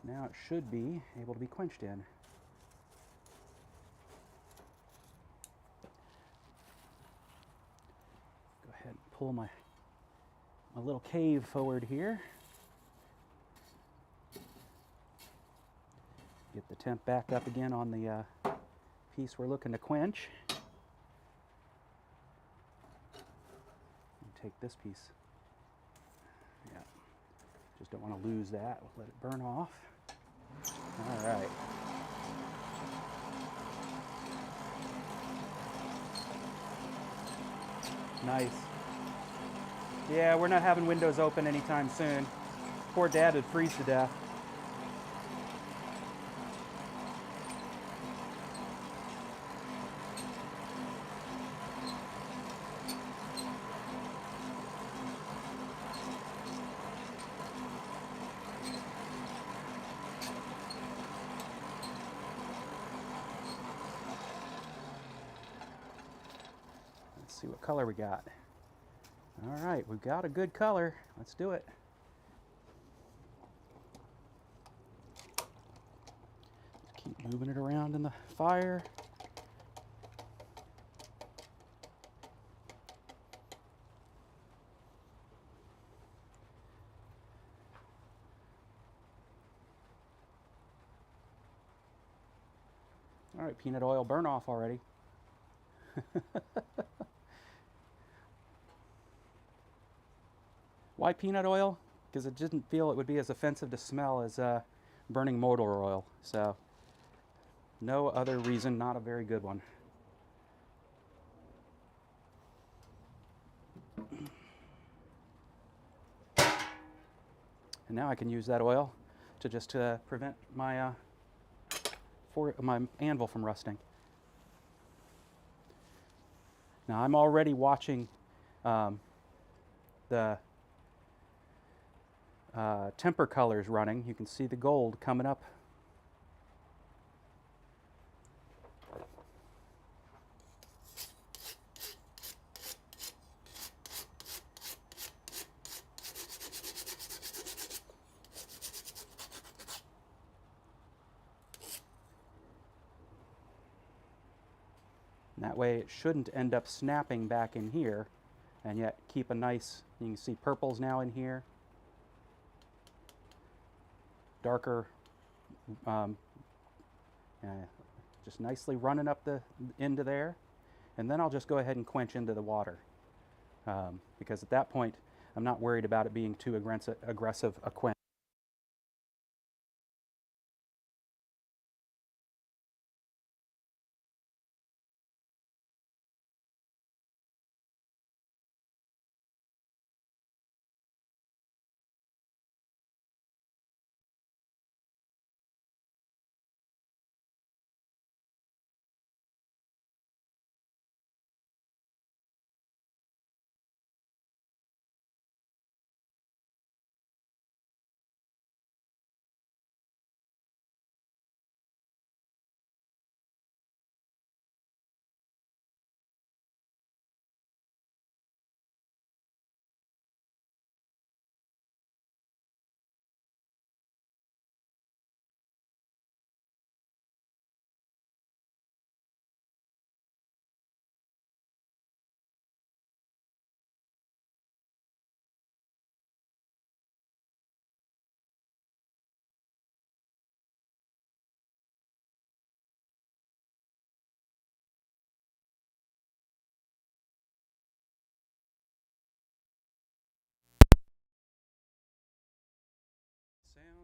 now it should be able to be quenched in. Go ahead and pull my little cave forward here. Get the temp back up again on the piece we're looking to quench. And take this piece. Yeah, just don't want to lose that. We'll let it burn off. All right. Nice. Yeah, we're not having windows open anytime soon. Poor Dad would freeze to death. Let's see what color we got. All right, we've got a good color. Let's do it. Just keep moving it around in the fire. All right, peanut oil burn off already. Why peanut oil? Because it didn't feel it would be as offensive to smell as burning motor oil. So no other reason, not a very good one. And now I can use that oil to just prevent my my anvil from rusting. Now I'm already watching the temper colors running. You can see the gold coming up. And that way it shouldn't end up snapping back in here, and yet keep a nice, you can see purples now in here. Darker, just nicely running up the into there. And then I'll just go ahead and quench into the water. Because at that point, I'm not worried about it being too aggressive a quench.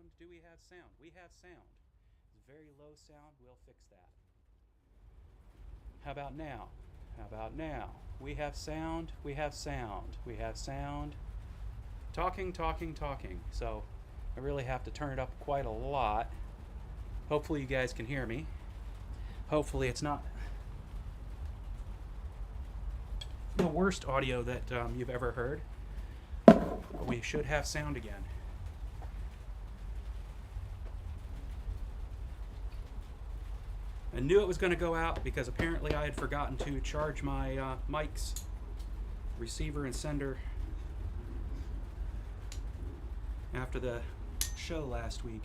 sound? Do we have sound? We have sound. It's very low sound. We'll fix that. How about now? How about now? We have sound. We have sound. We have sound. Talking, talking, talking. So I really have to turn it up quite a lot. Hopefully you guys can hear me. Hopefully it's not the worst audio that you've ever heard. But we should have sound again. I knew it was going to go out because apparently I had forgotten to charge my mics, receiver and sender, after the show last week.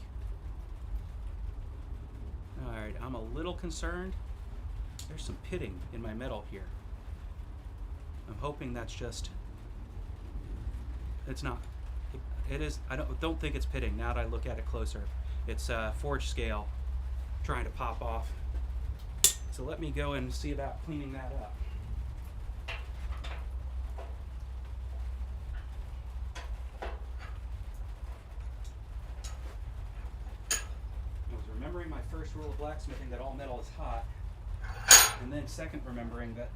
Alright, I'm a little concerned. There's some pitting in my metal here. I'm hoping that's just... It's not. It is. I don't think it's pitting now that I look at it closer. It's forge scale trying to pop off. So let me go and see about cleaning that up. I was remembering my first rule of blacksmithing, that all metal is hot, and then second remembering that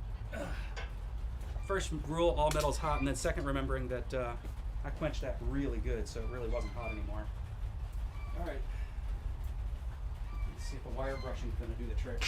first rule, all metal is hot, and then second remembering that I quenched that really good, so it really wasn't hot anymore. All right, let's see if the wire brushing is going to do the trick.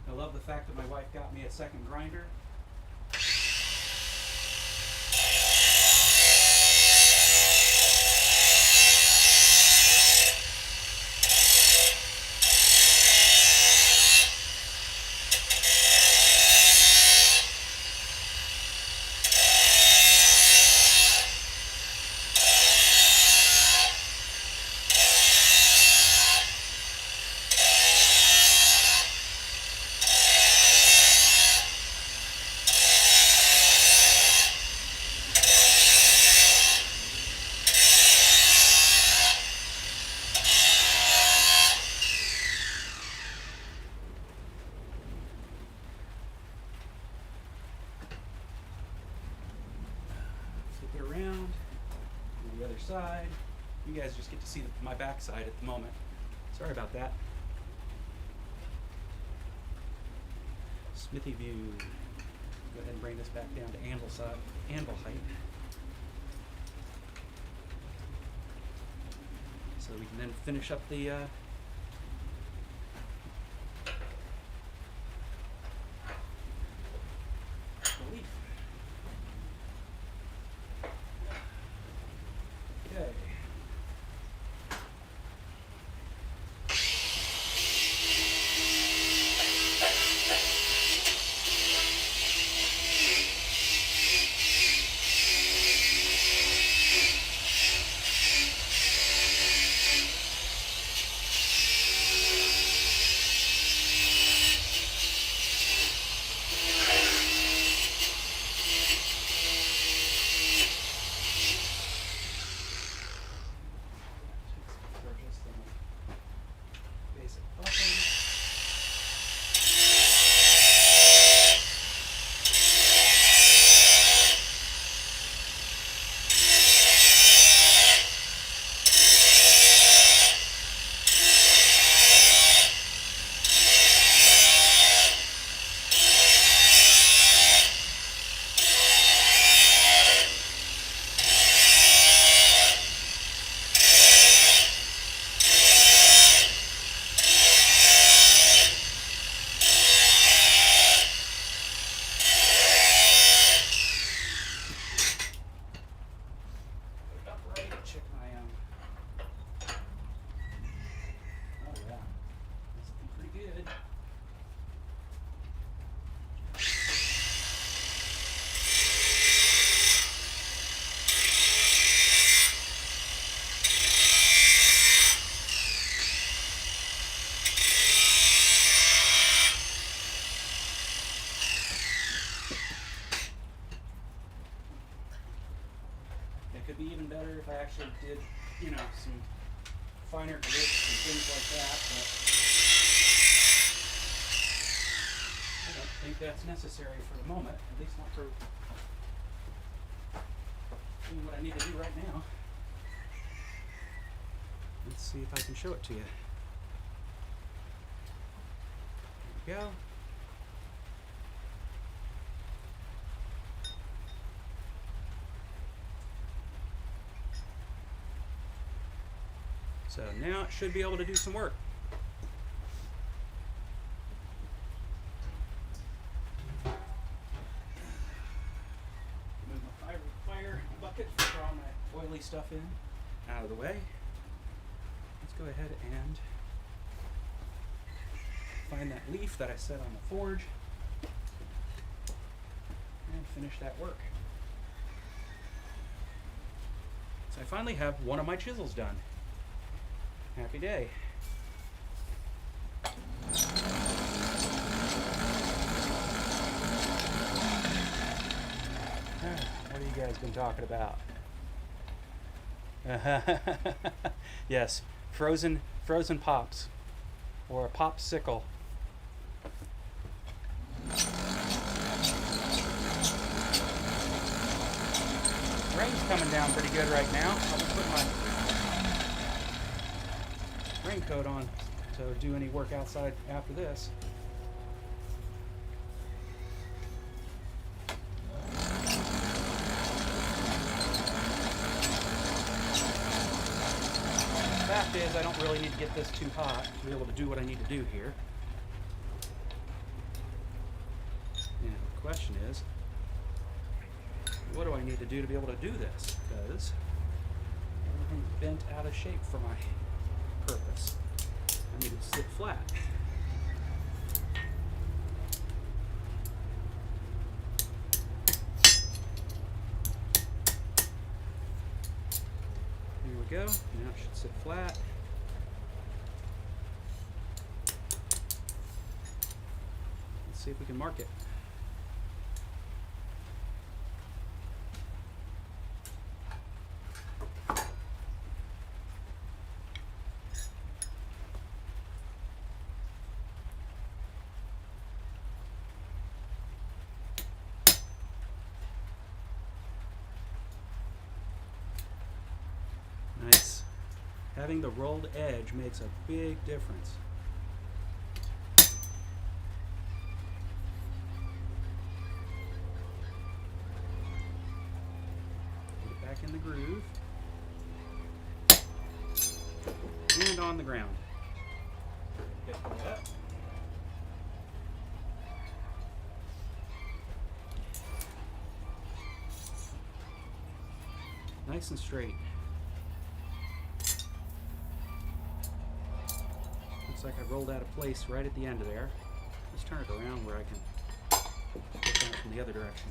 I love the fact that my wife got me a second grinder. Flip it around, do the other side. You guys just get to see my backside at the moment. Sorry about that. Smithy view. Go ahead and bring this back down to anvil height. So we can then finish up the leaf. Okay. better if I actually did, you know, some finer grits and things like that, but I don't think that's necessary for the moment, at least not for doing what I need to do right now. Let's see if I can show it to you. There we go. So now it should be able to do some work. Move my fire bucket for all my oily stuff in, out of the way. Let's go ahead and find that leaf that I set on the forge and finish that work. So I finally have one of my chisels done. Happy day. What have you guys been talking about? Yes, frozen pops, or a popsicle. Rain's coming down pretty good right now. I'll be putting my raincoat on to do any work outside after this. The fact is, I don't really need to get this too hot to be able to do what I need to do here. And the question is, what do I need to do to be able to do this? Because everything's bent out of shape for my purpose. I need it to sit flat. Here we go. Now it should sit flat. Let's see if we can mark it. Nice. Having the rolled edge makes a big difference. Put it back in the groove. And on the ground. Get that. Nice and straight. Looks like I rolled out of place right at the end of there. Let's turn it around where I can get that from the other direction.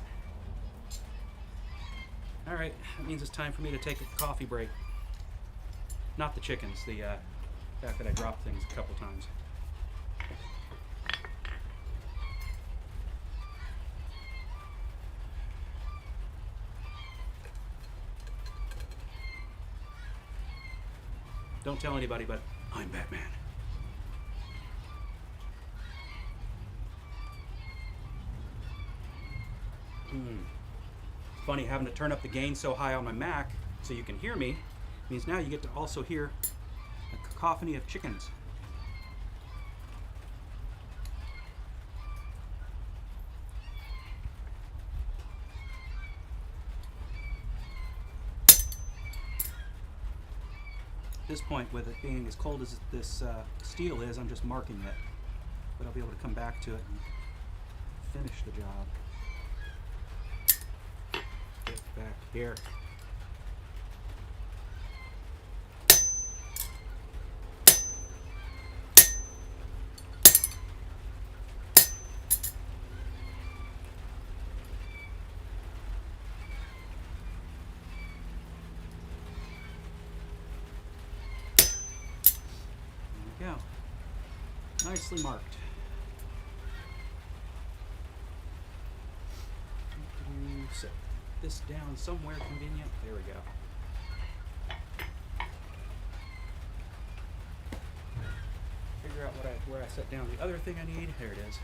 Alright, that means it's time for me to take a coffee break. Not the chickens, the fact that I dropped things a couple times. Don't tell anybody, but I'm Batman. Funny, having to turn up the gain so high on my Mac so you can hear me means now you get to also hear a cacophony of chickens. At this point, with it being as cold as this steel is, I'm just marking it, but I'll be able to come back to it and finish the job. Get back here. There we go. Nicely marked. Set this down somewhere convenient. There we go. where I set down the other thing I need. There it is.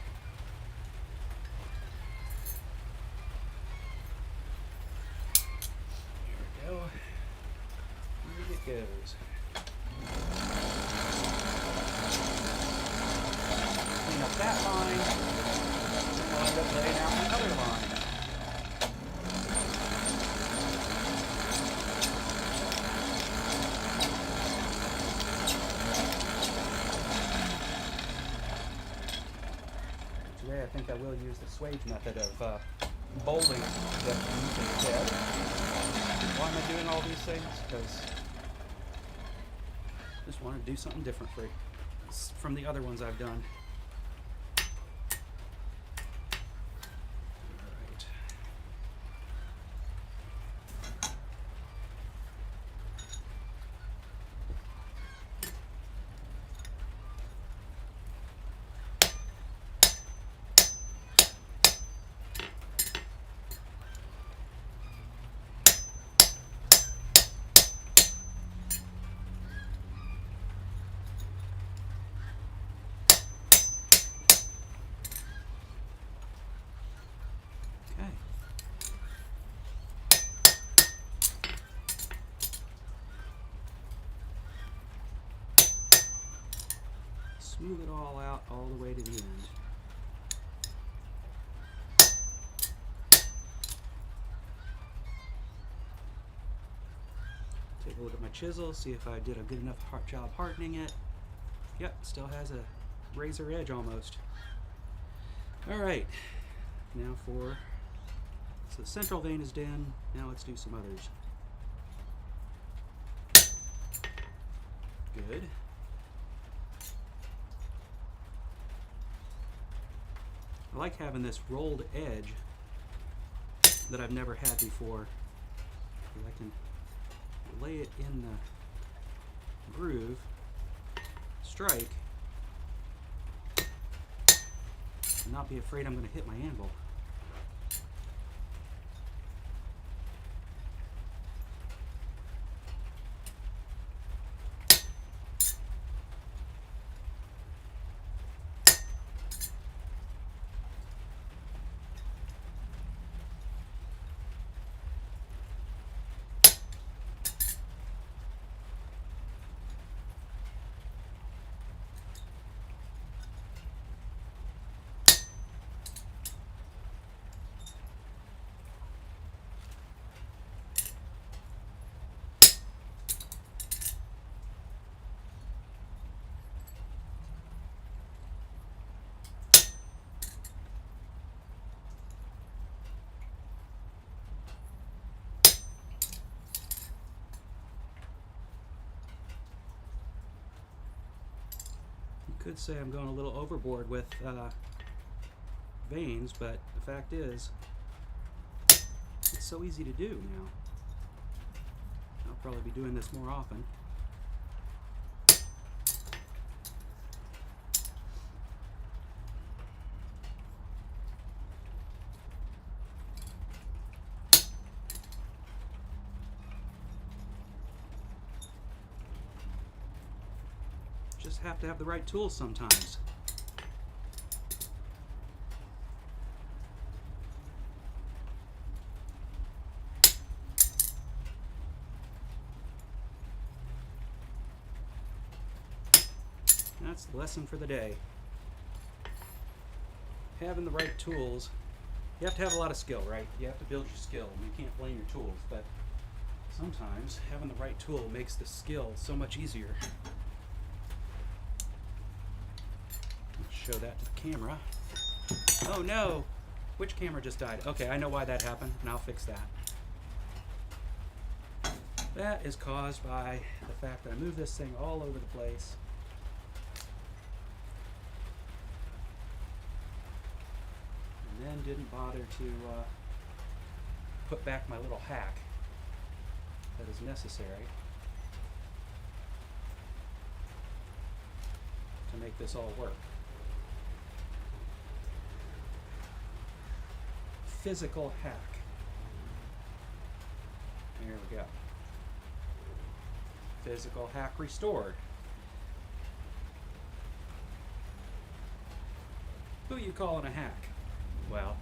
There we go. Here it goes. Clean up that line. And I'll end up laying out the other line. Today I think I will use the swage method of bolting the head. Why am I doing all these things? Because I just want to do something different from the other ones I've done. Alright. Smooth it all out all the way to the end. Take a look at my chisel, see if I did a good enough job hardening it. Yep, still has a razor edge almost. Alright, now so the central vein is done, now let's do some others. Good. I like having this rolled edge that I've never had before. I can lay it in the groove, strike, and not be afraid I'm going to hit my anvil. Could say I'm going a little overboard with veins, but the fact is, it's so easy to do now. I'll probably be doing this more often. Just have to have the right tools sometimes. That's the lesson for the day. Having the right tools. You have to have a lot of skill, right? You have to build your skill. You can't blame your tools, but sometimes having the right tool makes the skill so much easier. Show that to the camera. Oh no! Which camera just died? Okay, I know why that happened, and I'll fix that. That is caused by the fact that I moved this thing all over the place. And then didn't bother to put back my little hack that is necessary to make this all work. Physical hack. There we go. Physical hack restored. Who you calling a hack? Well,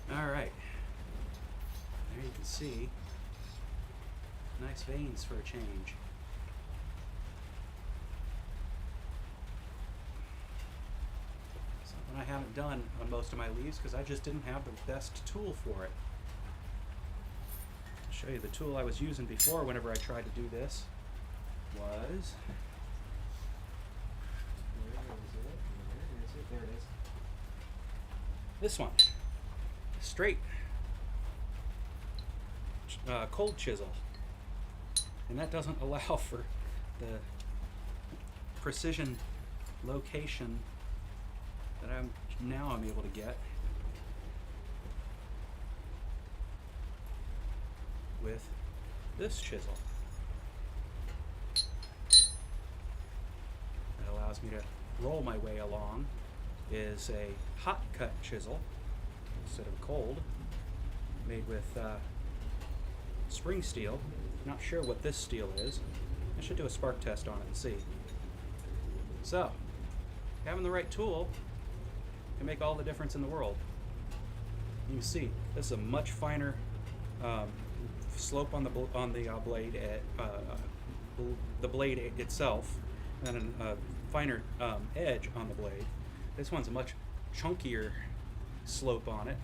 all right. There you can see nice veins for a change. Something I haven't done on most of my leaves because I just didn't have the best tool for it. I'll show you the tool I was using before whenever I tried to do this was, there it is. This one, straight cold chisel, and that doesn't allow for the precision location that I'm able to get with this chisel. That allows me to roll my way along. Is a hot cut chisel instead of cold, made with spring steel. Not sure what this steel is. I should do a spark test on it and see. So, having the right tool can make all the difference in the world. You can see this is a much finer slope on the blade, the blade itself, and a finer edge on the blade. This one's a much chunkier slope on it,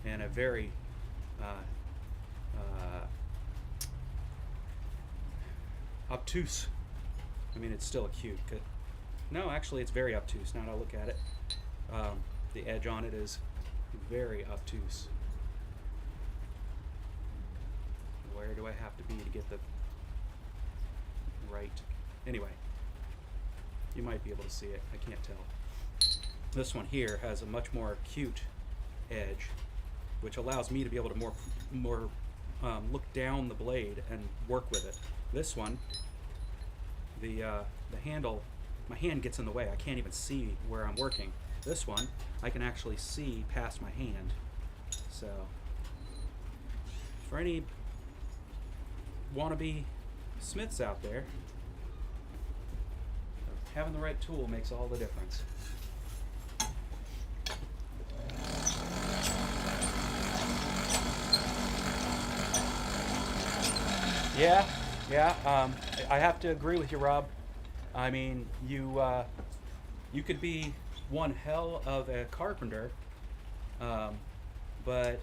and a very obtuse. I mean, it's still acute. No, actually, it's very obtuse. Now that I look at it, the edge on it is very obtuse. Where do I have to be to get the right? Anyway, you might be able to see it. I can't tell. This one here has a much more acute edge, which allows me to be able to more look down the blade and work with it. This one, the handle, my hand gets in the way. I can't even see where I'm working. This one, I can actually see past my hand. So, for any wannabe smiths out there, having the right tool makes all the difference. Yeah. I have to agree with you, Rob. I mean, you could be one hell of a carpenter, but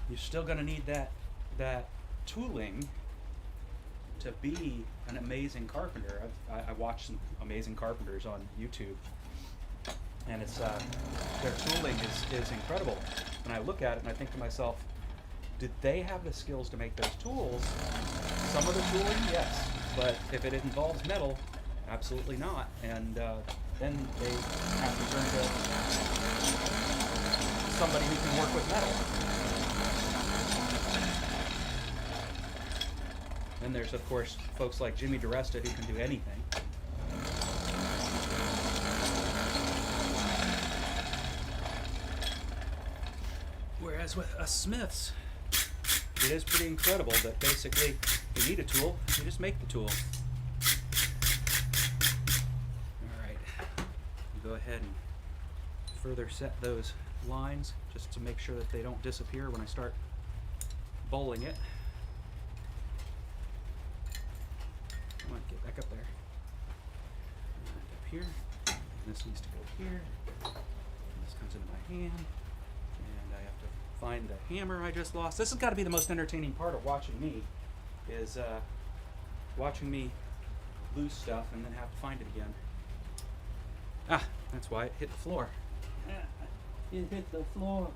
you're still going to need that tooling to be an amazing carpenter. I watched some amazing carpenters on YouTube, and it's their tooling is incredible. And I look at it and I think to myself, did they have the skills to make those tools? Some of the tooling, yes, but if it involves metal, absolutely not. And then they have to turn to somebody who can work with metal. Then there's, of course, folks like Jimmy DiResta who can do anything. Whereas with us Smiths, it is pretty incredible that basically if you need a tool, you just make the tool. Alright, go ahead and further set those lines just to make sure that they don't disappear when I start bowling it. Come on, get back up there. And up here. This needs to go here. And this comes into my hand. And I have to find the hammer I just lost. This has got to be the most entertaining part of watching me, is watching me lose stuff and then have to find it again. Ah, that's why it hit the floor. It hit the floor.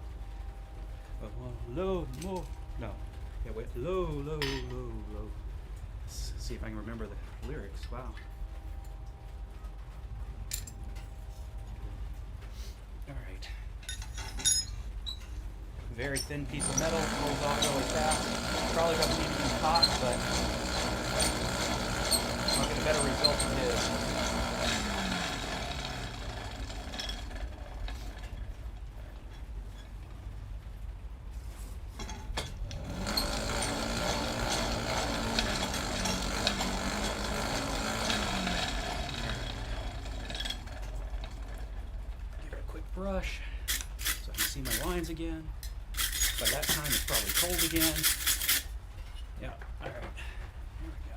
Low, more. No. Yeah, wait. Low, low, low, low. Let's see if I can remember the lyrics. Wow. Alright. Very thin piece of metal, rolls off really fast. Probably doesn't need to be hot, but I'll get a better result than it is. lines again. By that time, it's probably cold again. Yeah, all right. Here we go.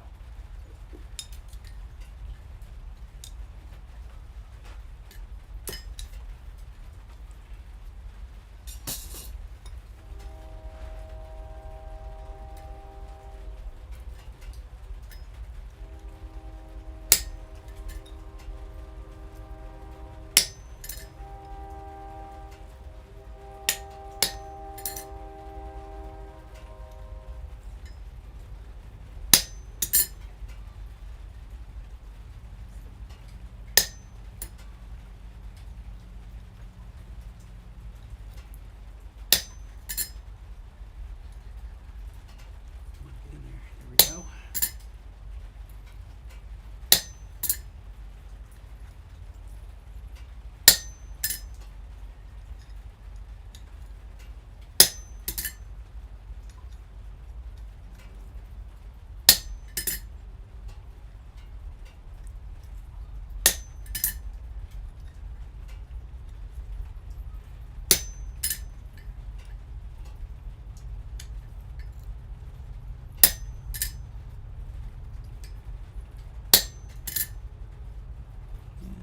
Get in there. There we go.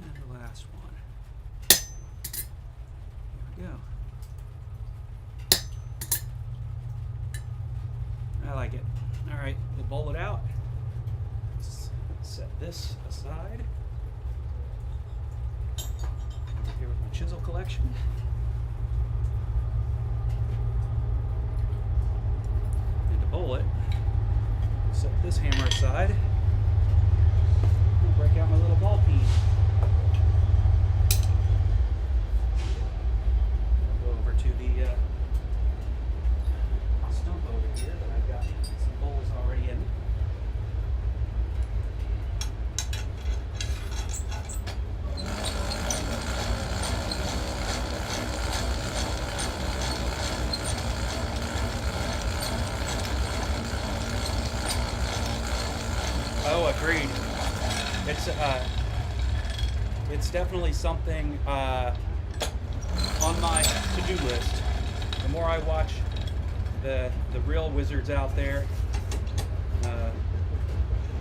And the last one. There we go. I like it. All right, we'll bowl it out. Set this aside. Over here with my chisel collection. And to bowl it, set this hammer aside. I'll break out my little ball peen. I'll go over to the stump over here that I've got some bowls already in. Oh, agreed. It's definitely something on my to-do list. The more I watch the real wizards out there,